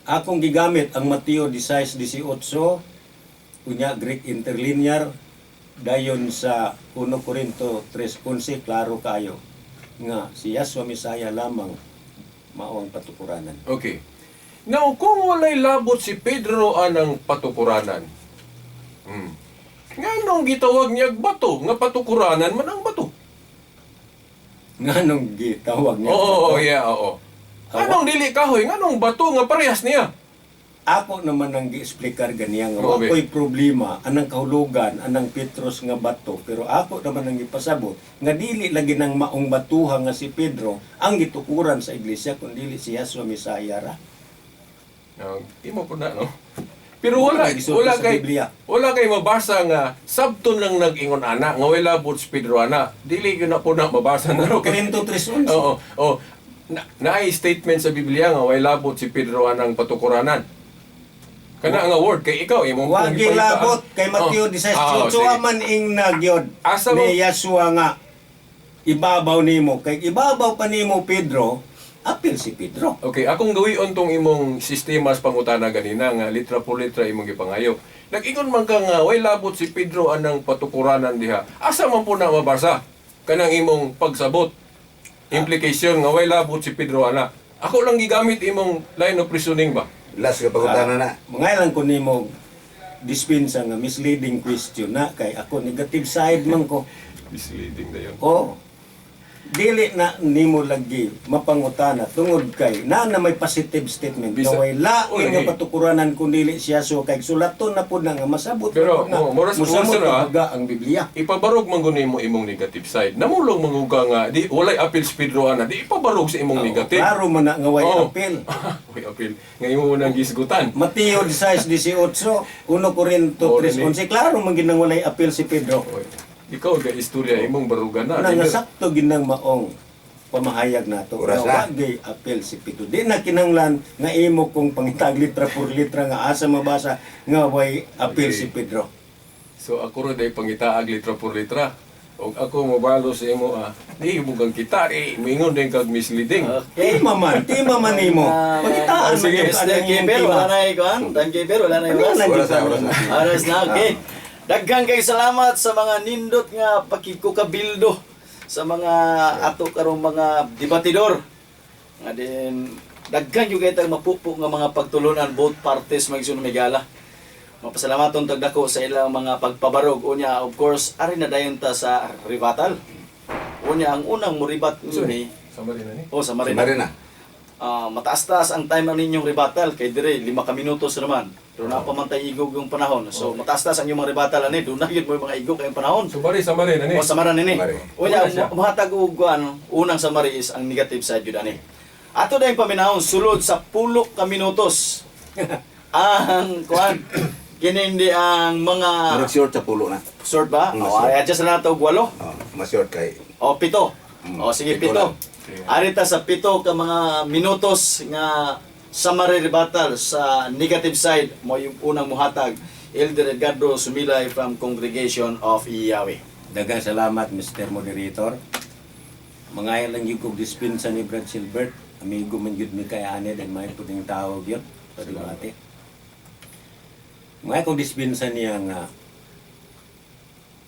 Akong gigamit ang Mateo 16:18, unya Greek interlinear, dayon sa 1 Corinto 3:11, klaro kayo nga si Yeshua Messiah lamang mao ang patukuranan. Okay. Now, kung walay labot si Pedro anang patukuranan, nga nung gitawag niya bato, nga patukuranan man ang bato. Nga nung gitawag niya Oo. Anong dili kahoy, nga nung bato nga parehas niya. Ako naman ang gi-explicar ganiya nga wako'y problema anang kahulugan anang Petros nga bato, pero ako naman ang gipasabot nga dili lagi nang maong batuha nga si Pedro ang gitukuran sa iglesia kundi si Yeshua Messiah ra. Imo po na, no? Pero wala Gisulti sa kay Biblia. wala kay mabasa nga sabton lang nag-ingon ana nga wala labot si Pedro ana. Dili gyud na po na mabasa na ro kay Korinto 3:11. Oo. Naay statement sa Biblia nga wala labot si Pedro anang patukuranan. Kana nga word kay ikaw imong Wa gilabot kay Mateo 16. So man ing nagyod Asa mo- ni Yeshua nga ibabaw nimo kay ibabaw pa nimo Pedro, apil si Pedro. Okay, akong gawion tong imong sistema sa pangutana ganina nga litra por litra imong gipangayo. Nag-ingon man ka nga way labot si Pedro anang patukuranan diha. Asa man po na mabasa kanang imong pagsabot? Implication nga way labot si Pedro ana. Ako lang gigamit imong line of reasoning ba? Last ka pagutana na. Mangailan ko nimo dispensa nga misleading question na kay ako negative side man ko. Misleading na yun. Oh. Dili na nimo lagi mapangutana tungod kay na may positive statement Bisa- na way lain Uy, nga patukuranan kun dili siya so kay sulaton na pud na nga masabot Pero, na moras musamot na, na ang Biblia. Ipabarog man guni mo imong negative side. Namulong manguga nga di walay appeal si Pedro ana. Di ipabarog sa imong negative. Klaro man na nga way Oo. appeal. Way appeal. Nga imo nang gisgutan. Mateo 16:18, 1 Corinto Oo, 3:11, klaro man ginang walay appeal si Pedro. Ikaw ga istorya imong barugan na. Na nga sakto ginang maong pamahayag nato. Oras na. Wagay appeal si Pedro. Di na kinanglan nga imo kung pangitag litra por litra nga asa mabasa nga way appeal si Pedro. So ako ro day pangitaag litra por litra. Og ako mobalo sa imo di mo kang kita mingon din kag misleading. Tima man nimo. Pagitaan man sige. yung kanang Keeper, wala na ikuan. Keeper, wala na Wala na iwas. oras na. Oras na, okay. Daghang kay salamat sa mga nindot nga pakikukabildo sa mga ato karong mga debatidor. Nga din daghan yung kay tag mapupo nga mga pagtulunan both parties magsun migala. Mapasalamaton tag dako sa ilang mga pagpabarog unya of course ari na dayon ta sa rebuttal. Unya ang unang muribat ni Sa Marina ni. sa Marina. Mataas-taas ang time ninyong rebuttal kay dire 5 ka minutos naman. Pero napamantay igog yung panahon. So mataas-taas ang inyong mga rebuttal ani, doon na yun mo yung mga igog kayong panahon. So bari sa Marina ni. O sa Marina ni. Unya Una siya. mahatag og unang summary is ang negative side jud ani. Ato na yung paminahon sulod sa 10 ka minutos. Ang kuan kini hindi ang mga Murag short sa pulo na. short ba? Mas O short. ay adjust na nato og 8. Mas short kay. O 7. O sige 7. lang. Arita sa 7 ka mga minutos nga summary rebuttal sa negative side mo yung unang muhatag Elder Edgardo Sumilay from Congregation of Yahweh. Daghang salamat Mr. Moderator. Mga lang yung kong dispensa ni Brad Silbert. Amigo man yun mi kay ane dan may puting tawag yun. Parimate. Mga kong dispensa niya nga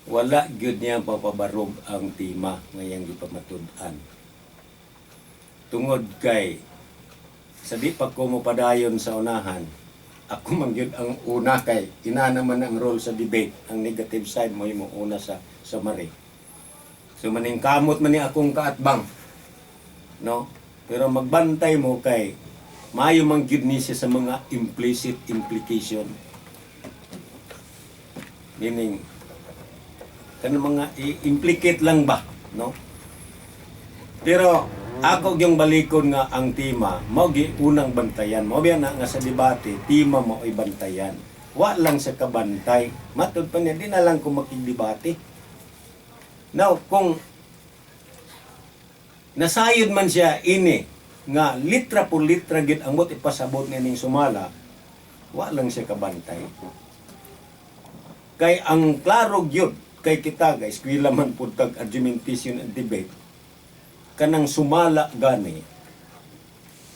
wala gyud niya papabarog ang tima ngayang gipamatud-an. Tungod kay sa di pag ko mo padayon sa unahan, ako man gyud ang una kay ina naman ang role sa debate, ang negative side mo yung una sa summary. So maning kamot man ni akong kaatbang. No? Pero magbantay mo kay maayo man gyud ni siya sa mga implicit implication. Meaning kanang mga i-implicate lang ba, no? Pero ako yung balikon nga ang tima, mao gi unang bantayan. Mao biya na nga sa debate, tima mo ay bantayan. Wa lang sa kabantay. Matud pa niya, di na lang ko makigdebate. Now, kung nasayod man siya ini, nga litra por litra gid ang mot ipasabot ning sumala, wa lang siya kabantay. Kay ang klaro gyud kay kita guys, eskwela man pud tag argumentation and debate, kanang sumala gani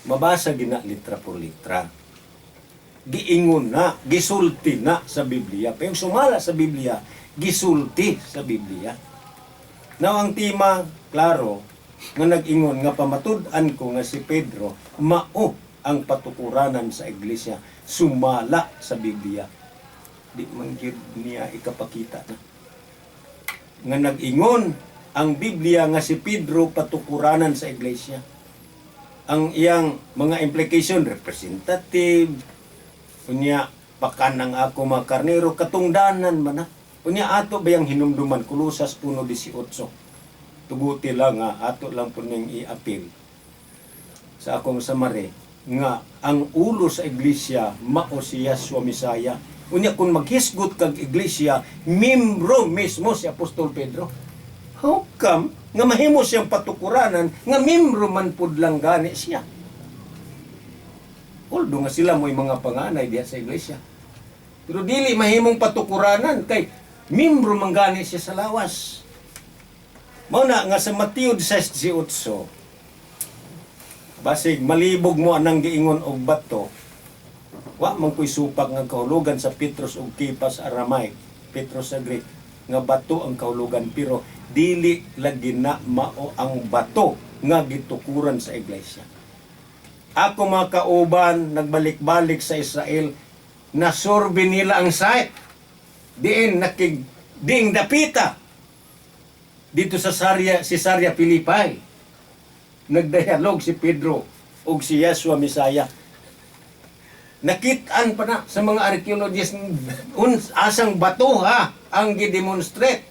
mabasa gina litra por litra, giingon na, gisulti na sa Biblia. Pero yung sumala sa Biblia, gisulti sa Biblia. Now ang tima klaro nga nag-ingon nga pamatud-an ko nga si Pedro mao ang patukuranan sa iglesia, sumala sa Biblia. Di man gyud niya ikapakita na nga nag-ingon ang Biblia nga si Pedro patukuranan sa iglesia. Ang iyang mga implication, representative, unya pakan ang ako mga karnero, katungdanan man na. Unya ato ba yung hinumduman, Kolosas 1:18. Tuguti lang nga, ato lang po ning i-appeal sa akong summary. nga ang ulo sa iglesia mao si Yeshua Misaya. Unya kung maghisgot kag iglesia, membro mismo si Apostol Pedro. How come nga mahimo siyang patukuranan nga membro man pud lang gani siya? Although nga sila mo'y mga panganay diya sa iglesia. Pero dili mahimong patukuranan kay membro man gani siya sa lawas. Mao na nga sa Mateo 16:18, basig malibog mo anang giingon og bato, wa man ko'y supak nga kahulugan sa Petros ug Kepas Aramaic, Petros sa Greek, nga bato ang kahulugan, pero dili lagi na mao ang bato nga gitukuran sa iglesia. Ako mga kauban, nagbalik-balik sa Israel, nasorbe nila ang site. Diin ding dapita dito sa Cesarea Philippi. Nagdialog si Pedro ug si Yeshua Misaya. Nakitaan pa na sa mga archaeologists asang bato ang gidemonstrate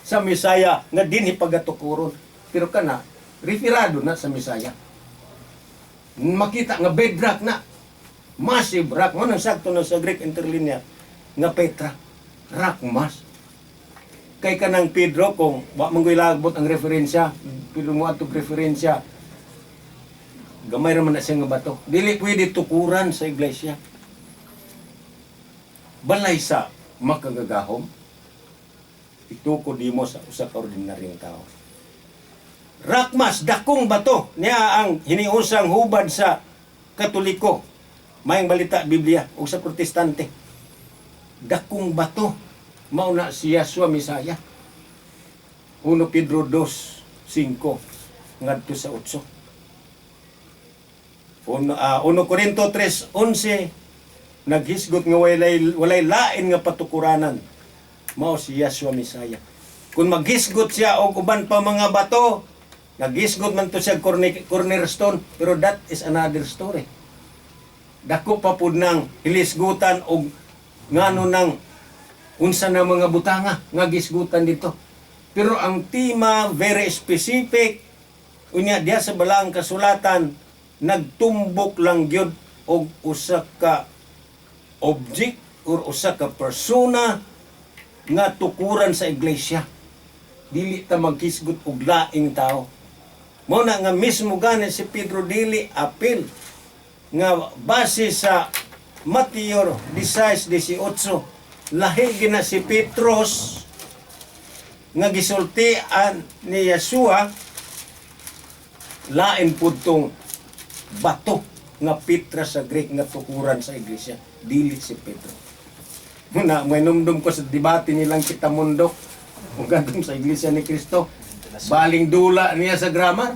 sa Misaya nga dinhi pagatukuron. Pero kana referado na sa Misaya. Makita nga bedrock na, massive rock, mo nang sakto na sa Greek interlinear nga Petra, rock mass. Kay kanang Pedro, kung wa manggoy lagbot ang referensya, pero mo atong referensya, gamay raman na siya nga bato. Dili pwede tukuran sa iglesia. Balay sa makagagahom, itukod mo sa usa ka ordinaryong tao. Rakmas, dakong bato niya ang hiniusang hubad sa Katoliko, mayang balita Biblia, o sa Protestante. Dakong bato, mauna si Yeshua Misaya. 1 Pedro 2:5 ngadto sa 8. 1 Corinto 3:11 naghisgot nga walay lain nga patukuranan, mao si Yeshua Misaya. Kung maghisgot siya og uban pa mga bato, naghisgot man to siya cornerstone, pero that is another story. Dako pa pud nang hilisgutan og ngano nang unsa na mga butanga nga gisgutan dito. Pero ang tema very specific, unya diya sa balang kasulatan, nagtumbok lang gyud og usa ka object or usa ka persona nga tukuran sa iglesia. Dili ta maghisgot og laing tao. Mao na nga mismo gani si Pedro dili apil nga base sa Mateo 16:18 lahi gina si Petros nga gisultian ni Yeshua, lain pud tong bato nga Petra sa Greek nga tukuran sa iglesia, dili si Pedro. Muna may numdum ko sa debate nilang Kitamundo ug gadong sa iglesia ni Kristo. Baling dula niya sa grammar,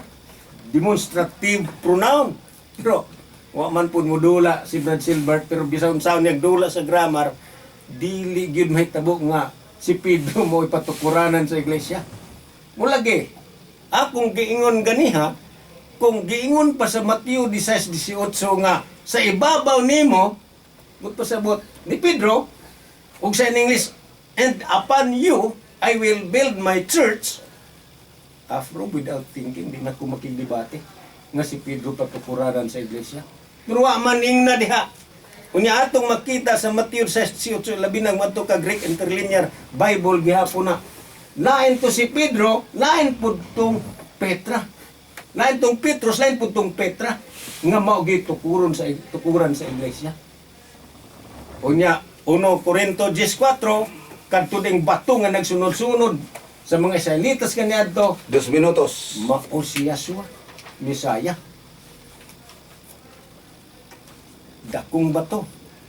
demonstrative pronoun. Pero wa man pud mo dula si Brad Silbert, pero bisan unsaon niya dula sa grammar, dili gyud mahitabo nga si Pedro mo ipatukuranan sa iglesia. Mulagi, akong giingon ganiha, kung giingon pa sa Mateo 16:18 nga sa ibabaw nimo, gut pasabot ni Pedro, ug sa English, and upon you I will build my church. Afro, without thinking, di na ko makigdebate nga si Pedro patukuranan sa iglesia. Pero wa man ingna diha. Unya atong makita sa Mateo 16:18 labi nang madto ka Greek interlinear Bible gihapon na. Lain to si Pedro, lain pud tong Petra. Lain tong Petros, lain pud tong Petra nga mao gitukuran sa iglesia. Unya 1 Corinto 10:4 kadto ding bato nga nagsunod-sunod sa mga Israelitas kaniadto 2 minutos. Mao si Yeshua Misaya. Dakong bato.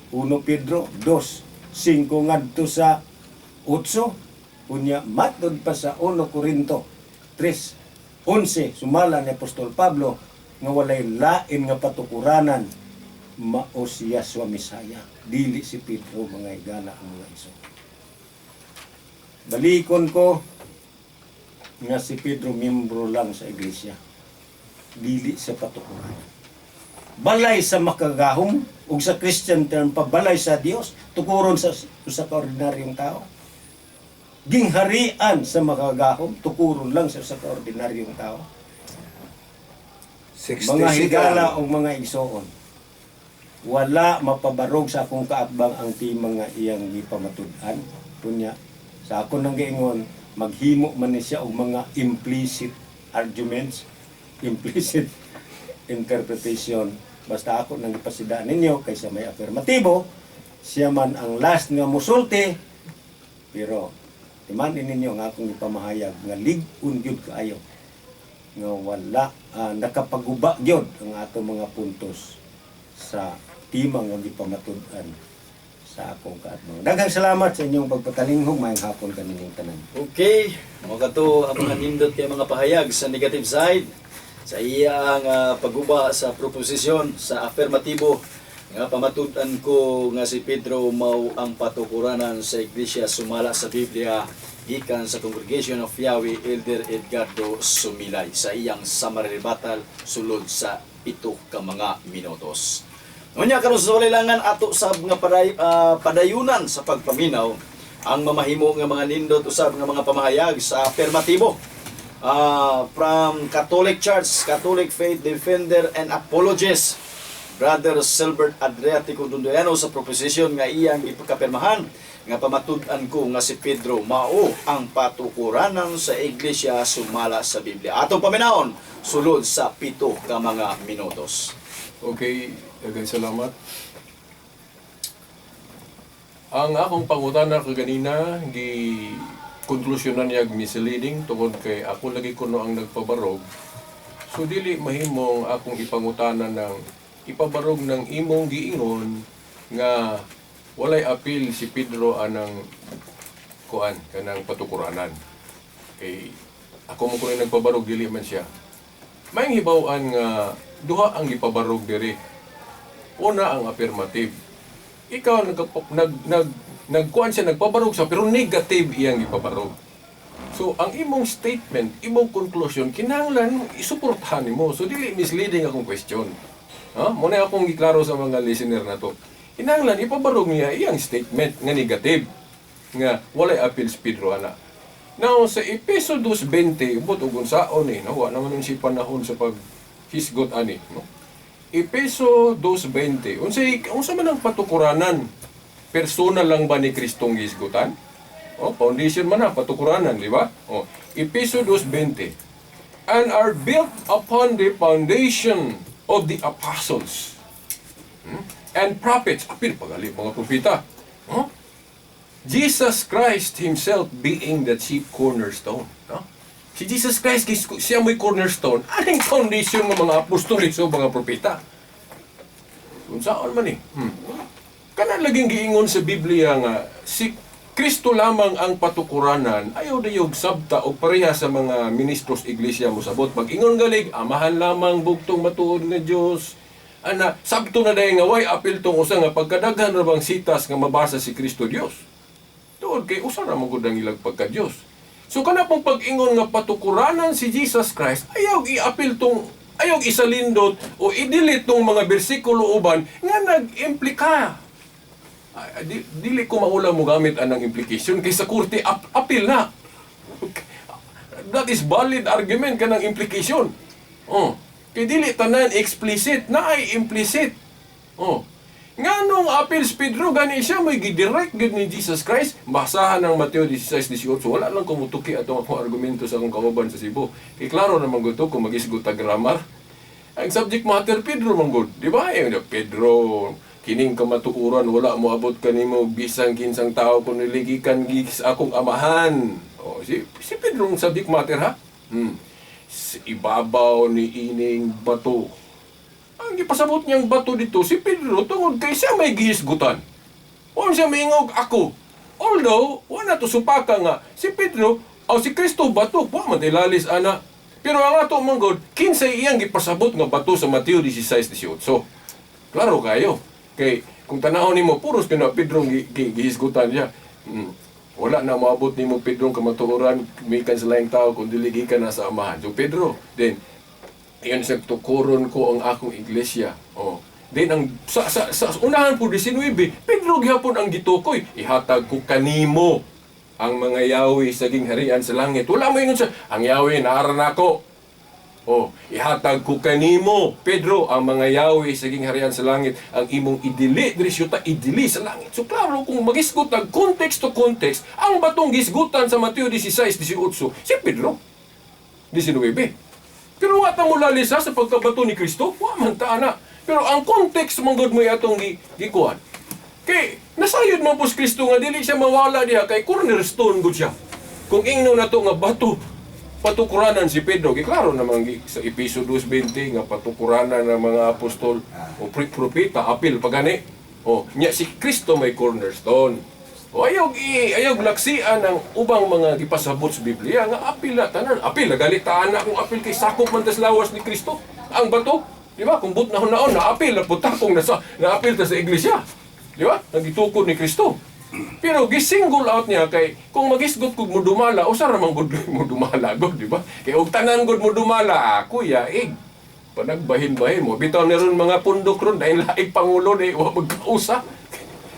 1 Pedro 2:5 ngadto sa 8. Unya matod pa sa 1 Corinto 3:11 sumala ni Apostol Pablo nga walay lain nga patukuranan, mao si Yeshua Misaya, dili si Pedro, mga higala ang mga iso. Balikon ko nga si Pedro membro lang sa iglesia, dili sa patukuran. Balay sa makagahom ug sa Christian term pa balay sa Dios, tukuron sa ka ordinaryong tao. Gingharian sa makagahom, tukuron lang sa ka ordinaryong tao. Mga higala o mga igsoon, wala mapabarog sa akong kaatbang ang ti mga iyang gipamatud-an. Kunya sa ako nang giingon, maghimo man ni siya og mga implicit arguments, implicit interpretation. Basta ako nang ipasidaan ninyo kaysa may afirmatibo, siya man ang last nga musulti. Pero timanin ninyo nga akong ipamahayag nga lig-un gyud kaayo nga wala nakapaguba gyud ang ato mga puntos sa timang nga gipamatud-an sa akong kaatbang. Daghang salamat sa inyong pagpatalinghog. Maayong hapon kanining tanan. Okay, mo kato ang mga nindot kay mga pahayag sa negative side sa iyang paguba sa proposisyon sa afirmatibo nga pamatud-an ko nga si Pedro mao ang patukuranan sa iglesia sumala sa Biblia gikan sa Congregation of Yahweh Elder Edgardo Sumilay sa iyang summary rebuttal sulod sa 7 ka mga minutos. Unya karon sa walilangan ato sa mga padayunan sa pagpaminaw ang mamahimo nga mga nindot usab nga mga pamahayag sa afirmatibo. From Catholic Church, Catholic Faith Defender and Apologist, Brother Silbert Adriatico Dundoyano sa proposition nga iyang ipakapirmahan nga pamatud-an ko nga si Pedro mao ang patukuranan sa iglesia sumala sa Biblia. Atong paminaon sulod sa 7 ka mga minutos. Okay, daghang salamat. Ang akong pangutana kaganina konklusyonan niya misleading tungod kay ako lagi kuno ang nagpabarog. So dili mahimong akong ipangutana ng ipabarog ng imong giingon nga walay apil si Pedro anang kuan kanang patukuranan. Kay ako mo kuno nagpabarog dili man siya. Maayong hibaw-an nga duha ang gipabarog diri. Una ang affirmative. Ikaw nagkuan siya nagpabarog siya pero negative iyang ipabarog. So ang imong statement, imong conclusion kinahanglan isuportahan nimo. So dili misleading akong question. Muna akong giklaro sa mga listener na to. Kinahanglan ipabarog niya iyang statement nga negative nga walay appeal si Pedro ana. Now sa Epeso 2:20 ubot ug unsaon ni nawa naman si panahon sa paghisgot ani, no? Epeso 2:20. Unsa man ang patukuranan? Personal lang ba ni Kristong gisgutan? Foundation man na, patukuranan, di ba? Epeso 2:20. And are built upon the foundation of the apostles and prophets. Apil, pagali, mga propita. Jesus Christ Himself being the chief cornerstone. Si Jesus Christ, siya mo'y cornerstone. Anong foundation ng mga apostolis o mga propita? Kung saan man Kana laging giingon sa Biblia nga si Kristo lamang ang patukuranan, ayaw na yung sabta o pareha sa mga ministros iglesia mo sabot. Pag-ingon galig, amahan lamang bugtong matuod nga Diyos. Ana, sabto na dahil nga way apil tong usa nga pagkadaghan na bang sitas nga mabasa si Kristo Diyos. Tuod kay usa na magud ang ilang pagka-Diyos. So kana pong pag-ingon nga patukuranan si Jesus Christ, ayaw i-apil tong ayaw isalindot o i-delete tong mga bersikulo uban nga nag-implika. Dili ko maulang mo gamit anang implication kaysa kurte apil na. That is valid argument kanang implication. Kay dili tanan explicit na ay implicit. Nganong apil si Pedro gani siya may gidirect gid ni Jesus Christ. Basahan ng Mateo 16:18. Wala lang kumutuki atong akong argumento sa akong kauban sa Cebu. Kay klaro naman gud to kung magisgot ta grammar. Ang subject matter Pedro man gud, di ba? Pedro kining kamatuoran wala mo abot kanimo bisang kinsang tao kun niligikan gis akong amahan. Si Pedro ang subject matter ha. Ibabaw ni ining bato. Ang gipasabot niyang bato dito si Pedro tungod kay siya may gihisgutan. Siya maingog ako. Although wala to supaka nga si Pedro o si Kristo bato wa man tilalis ana. Pero ang ato manggod kinsay iyang gipasabot nga bato sa Mateo 16:18. Klaro kayo. Kay kung tanahon nimo puros kina Pedro gihisgutan niya. Wala na maabot nimo Pedro kamatuoran mikan sa laing tao kun dili gikan na sa amahan. So Pedro, then iyon sa tukuron ko ang akong iglesia. Then ang sa unahan po 19, Pedro gihapon ang gitukoy, ihatag ko kanimo ang mga Yahweh sa gingharian sa langit. Wala mo ingon siya, ang Yahweh naara nako. Ihatag ko kanimo, Pedro, ang mga yawi sa ging harian sa langit, ang imong idili, diri syuta, idili sa langit. So, klaro, kung magisgot ang context to context, ang batong gisgutan sa Mateo 16:18, si Pedro. 19. Pero wata mo lalisa sa pagkabato ni Kristo, wa man ta ana. Pero ang context manggod mo atong gikuan. Kay nasayod man po si Kristo nga dili siya mawala diha kay cornerstone gud siya. Kung ingno nato nga bato patukuranan si Pedro, klaro naman sa Episo 2:20 nga patukuranan ng mga apostol o propeta, apil pagani. Nya si Kristo may cornerstone. Ayaw laksian ang ubang mga gipasabot sa Biblia nga apil na tanan. Apil na galitaan na kung apil kay sakop man tas lawas ni Kristo. Ang bato, di ba? Kung but nahon-naon na apil na putakong na apil ta sa iglesia. Di ba? Nagitukod ni Kristo. Pero gisingle out niya kay kung magisgot kog mo dumala, usa ra man gud mo dumala gud, di ba? Kay og tanan gud mo dumala, ako yaig. Panagbahin-bahin mo. Bitaw ni ron mga pundok ron dahil laig pangulo na wa magkausa.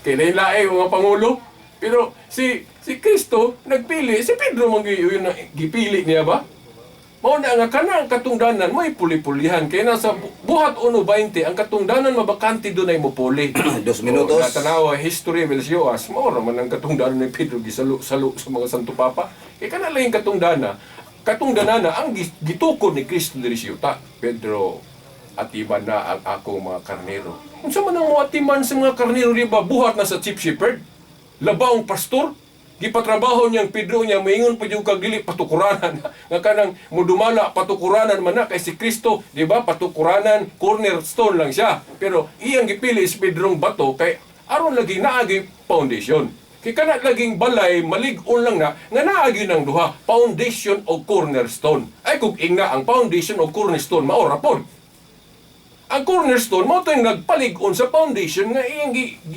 Kay dahil laig mga pangulo. Pero si Kristo nagpili, si Pedro man yun na gipili niya ba? Mao na nga kanang katungdanan may puli-pulihan kay nasa buhat 1:20 ang katungdanan mabakante dunay mo puli. 2 minutos. Natanawa history Melsioas, mao ra man ang katungdanan ni Pedro gisalo-salo sa mga santo papa. Kay kana lang katungdanana ang gitukod ni Kristo diri sa yuta. Pedro, atiman na ang akong mga karnero. Unsa man ang atiman sa mga karnero di ba buhat na sa chief shepherd? Labawong pastor? Gipatrabaho niyang Pedro niya, maingon pa yung kagili patukuranan. Nga kanang mudumala, patukuranan man na kay si Kristo, di ba? Patukuranan, cornerstone lang siya. Pero iyang gipili si Pedrong bato kay aron lagi naagi foundation. Kay kana laging balay, malig-on lang na, nga naagi ng duha, foundation o cornerstone. Ay kung inga ang foundation o cornerstone, maora po. Ang cornerstone mo tayong nagpalig-on sa foundation nga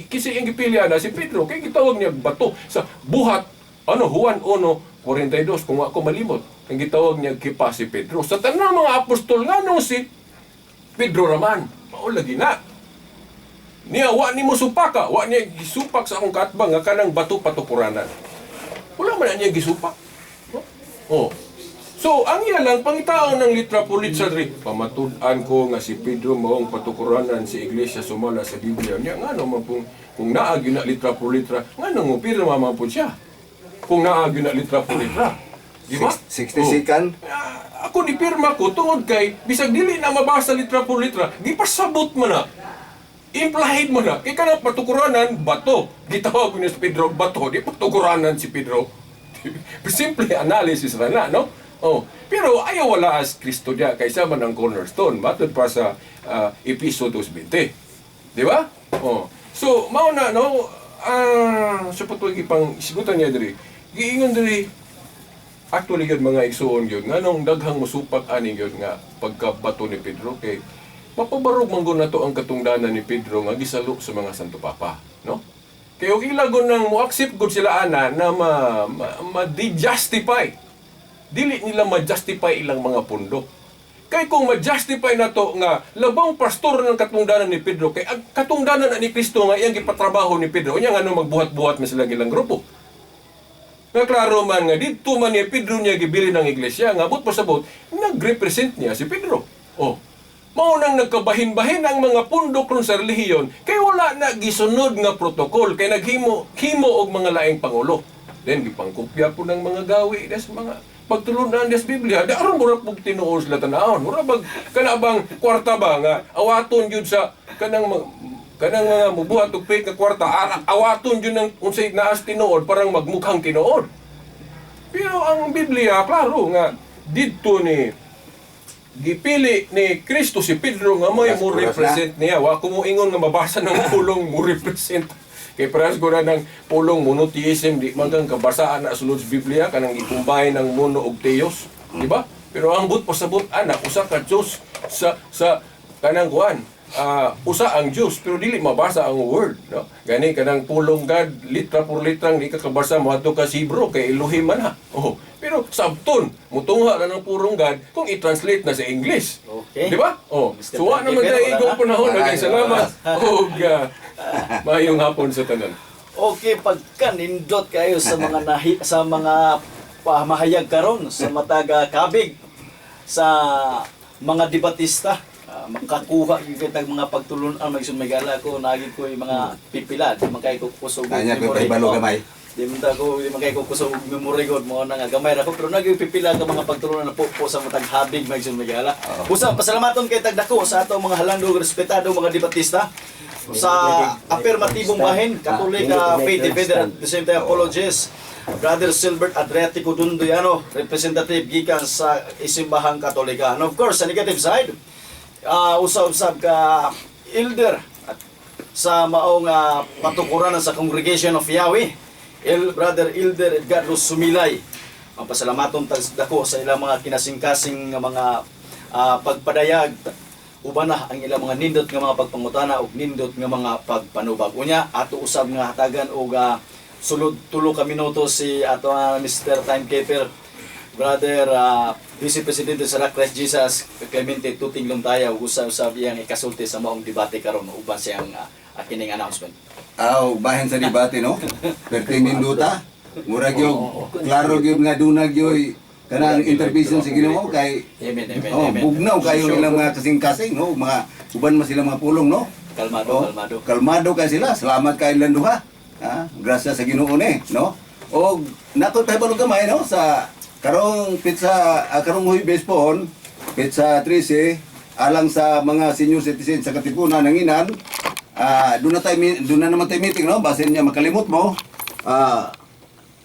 kasi iyang gipilian na si Pedro kay gitawag niya bato sa buhat Juan 1:42 kung ako malimot ang gitawag niya kipa si Pedro sa tanang mga apostol nganong si Pedro raman mao lagi na niya wa nimo supaka wa niya gisupak sa akong katbang nga kanang bato patukuranan wala man niya gisupak. So, ang iya lang, pangitaon ng litra po litra rin. Pamatud-an ko nga si Pedro maong patukuranan si Iglesia sumala sa Biblia niya. Nga naman kung naagi na litra po litra, nga nang upira mamang po siya. Kung naagi na litra po litra. Di ba? 60 second. Ako ni pirma ko, tungod kay, bisag dili na mabasa litra po litra, di pasabot mo na. Implied mo na. Kaya ka na patukuranan, bato. Gitawag ko niya si Pedro, bato. Di patukuranan si Pedro. Simple analysis na na, no? Pero ayaw wala as Kristo diya kaysa man ang cornerstone matod pa sa Episo 2:20. Di ba? So mao na no sa patuloy pang sigutan niya diri. Giingon diri actually gyud mga igsoon gyud nganong daghang mosupak ani gyud nga pagkabato ni Pedro kay mapabarog man gud nato ang katungdanan ni Pedro nga gisalo sa mga santo papa, no? Kay og ilagon nang mo-accept gud sila ana na ma-justify dili nila ma-justify ilang mga pundok. Kay kung ma-justify na to nga labang pastor ng katungdanan ni Pedro, kay ang katungdanan ni Kristo nga iyang gipatrabaho ni Pedro, unya nga magbuhat-buhat na sila ilang grupo. Nga klaro man nga dito man ni Pedro niya gibili ng iglesia, nga abot pasabot, nag-represent niya si Pedro. Mao nang nagkabahin-bahin ang mga pundok ron sa relihiyon, kay wala na gisunod nga protokol, kay naghimo og mga laing pangulo. Then gipangkopya po ng mga gawi des mga pagtulunan des Biblia, di aron mura pug tinuon sila tanahon. Mura bag kana bang kwarta ba nga awaton jud sa kanang mga mubuhat og fake nga kwarta, awaton jud ng unsay naas tinuod parang magmukhang tinuod. Pero ang Biblia klaro nga didto ni gipili ni Kristo si Pedro nga may mo represent niya. Wa ko mo ingon nga mabasa ng pulong mo represent. Kay paras ko na ng pulong monotheism, di man kang kabasaan na sulod sa Biblia, kanang ikumbay ng mono og theos, di ba? Pero ang but pasabot anak, usa ka Diyos sa kanang kuan, usa ang Diyos, pero dili mabasa ang word, no? Gani kanang pulong God, litra por litrang, di ka kabasa, mato ka Hebrew, kay Elohim man ha. Pero sabton, mutungha na ng purong God kung i-translate na sa English. Okay. Di ba? So wa naman tayo igong panahon, naging salamat. Mayong hapon sa tanan. Okay, pagka nindot kayo sa mga sa mga pamahayag karon sa mataga kabig sa mga debatista makakuha yung kitang mga pagtulunan magsun megala ko nagid ko yung mga pipila di man kay ko kusog Kanya ko paibalo gamay. di man kay ko kusog memory god mo na nga gamay ra ko pero naging pipila ka mga pagtulunan na po sa matag habig magsun megala. Usap pasalamaton kay tagdako sa ato mga halangdog respetado mga debatista sa affirmatibong bahin Katolika Faith Divider at the same time apologies Brother Silbert Adriatico Dundoyano, representative gikan sa Isimbahang Katolika. And of course, sa negative side, usab-usab ka elder at sa maong patukuran sa Congregation of Yahweh, Brother Elder Edgardo Sumilay. Ang pasalamaton dako sa ilang mga kinasing-kasing mga pagpadayag uban na ang ilang mga nindot nga mga pagpangutana ug nindot nga mga pagpanubag. Unya ato usab nga hatagan og sulod tulo ka minuto si ato Mr. Timekeeper Brother Vice Presidente sa Christ Jesus Clemente Tuting Lumtayaw usab iyang ikasulti sa maong debate karon uban siyang kining announcement. Bahin sa debate no. Perting ninduta. Murag yung klaro gyud nga dunag yoy kanang intervention sa Ginoo kay bugnaw kayo ilang mga kasing-kasing no, mga uban man sila mga pulong no. Kalmado kay sila. Salamat kay ilang duha. Grasya sa Ginoo ni, no? O nakoy pahibalo gamay no sa karong pizza karong Huwebes pohon, pizza 13 alang sa mga senior citizen sa Katipunan nanginan. Doon na naman tayo meeting no, basin niya makalimot mo.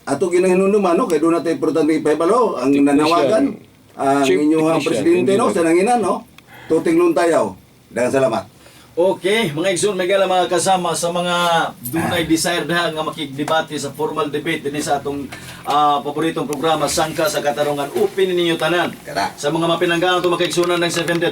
Ato ginahinunuman no, kay doon na tayo importante pahibalo ang nanawagan ang inyong presidente no sa nanginan no. Tuting Luntayaw. Daghang salamat. Okay, mga igsoon, may gala mga kasama sa mga dunay desire na nga makikdebate sa formal debate din sa atong paboritong programa Sangka sa Katarungan. Upin ninyo tanan. Sa mga mapinanggaan ito makiksunan ng 70th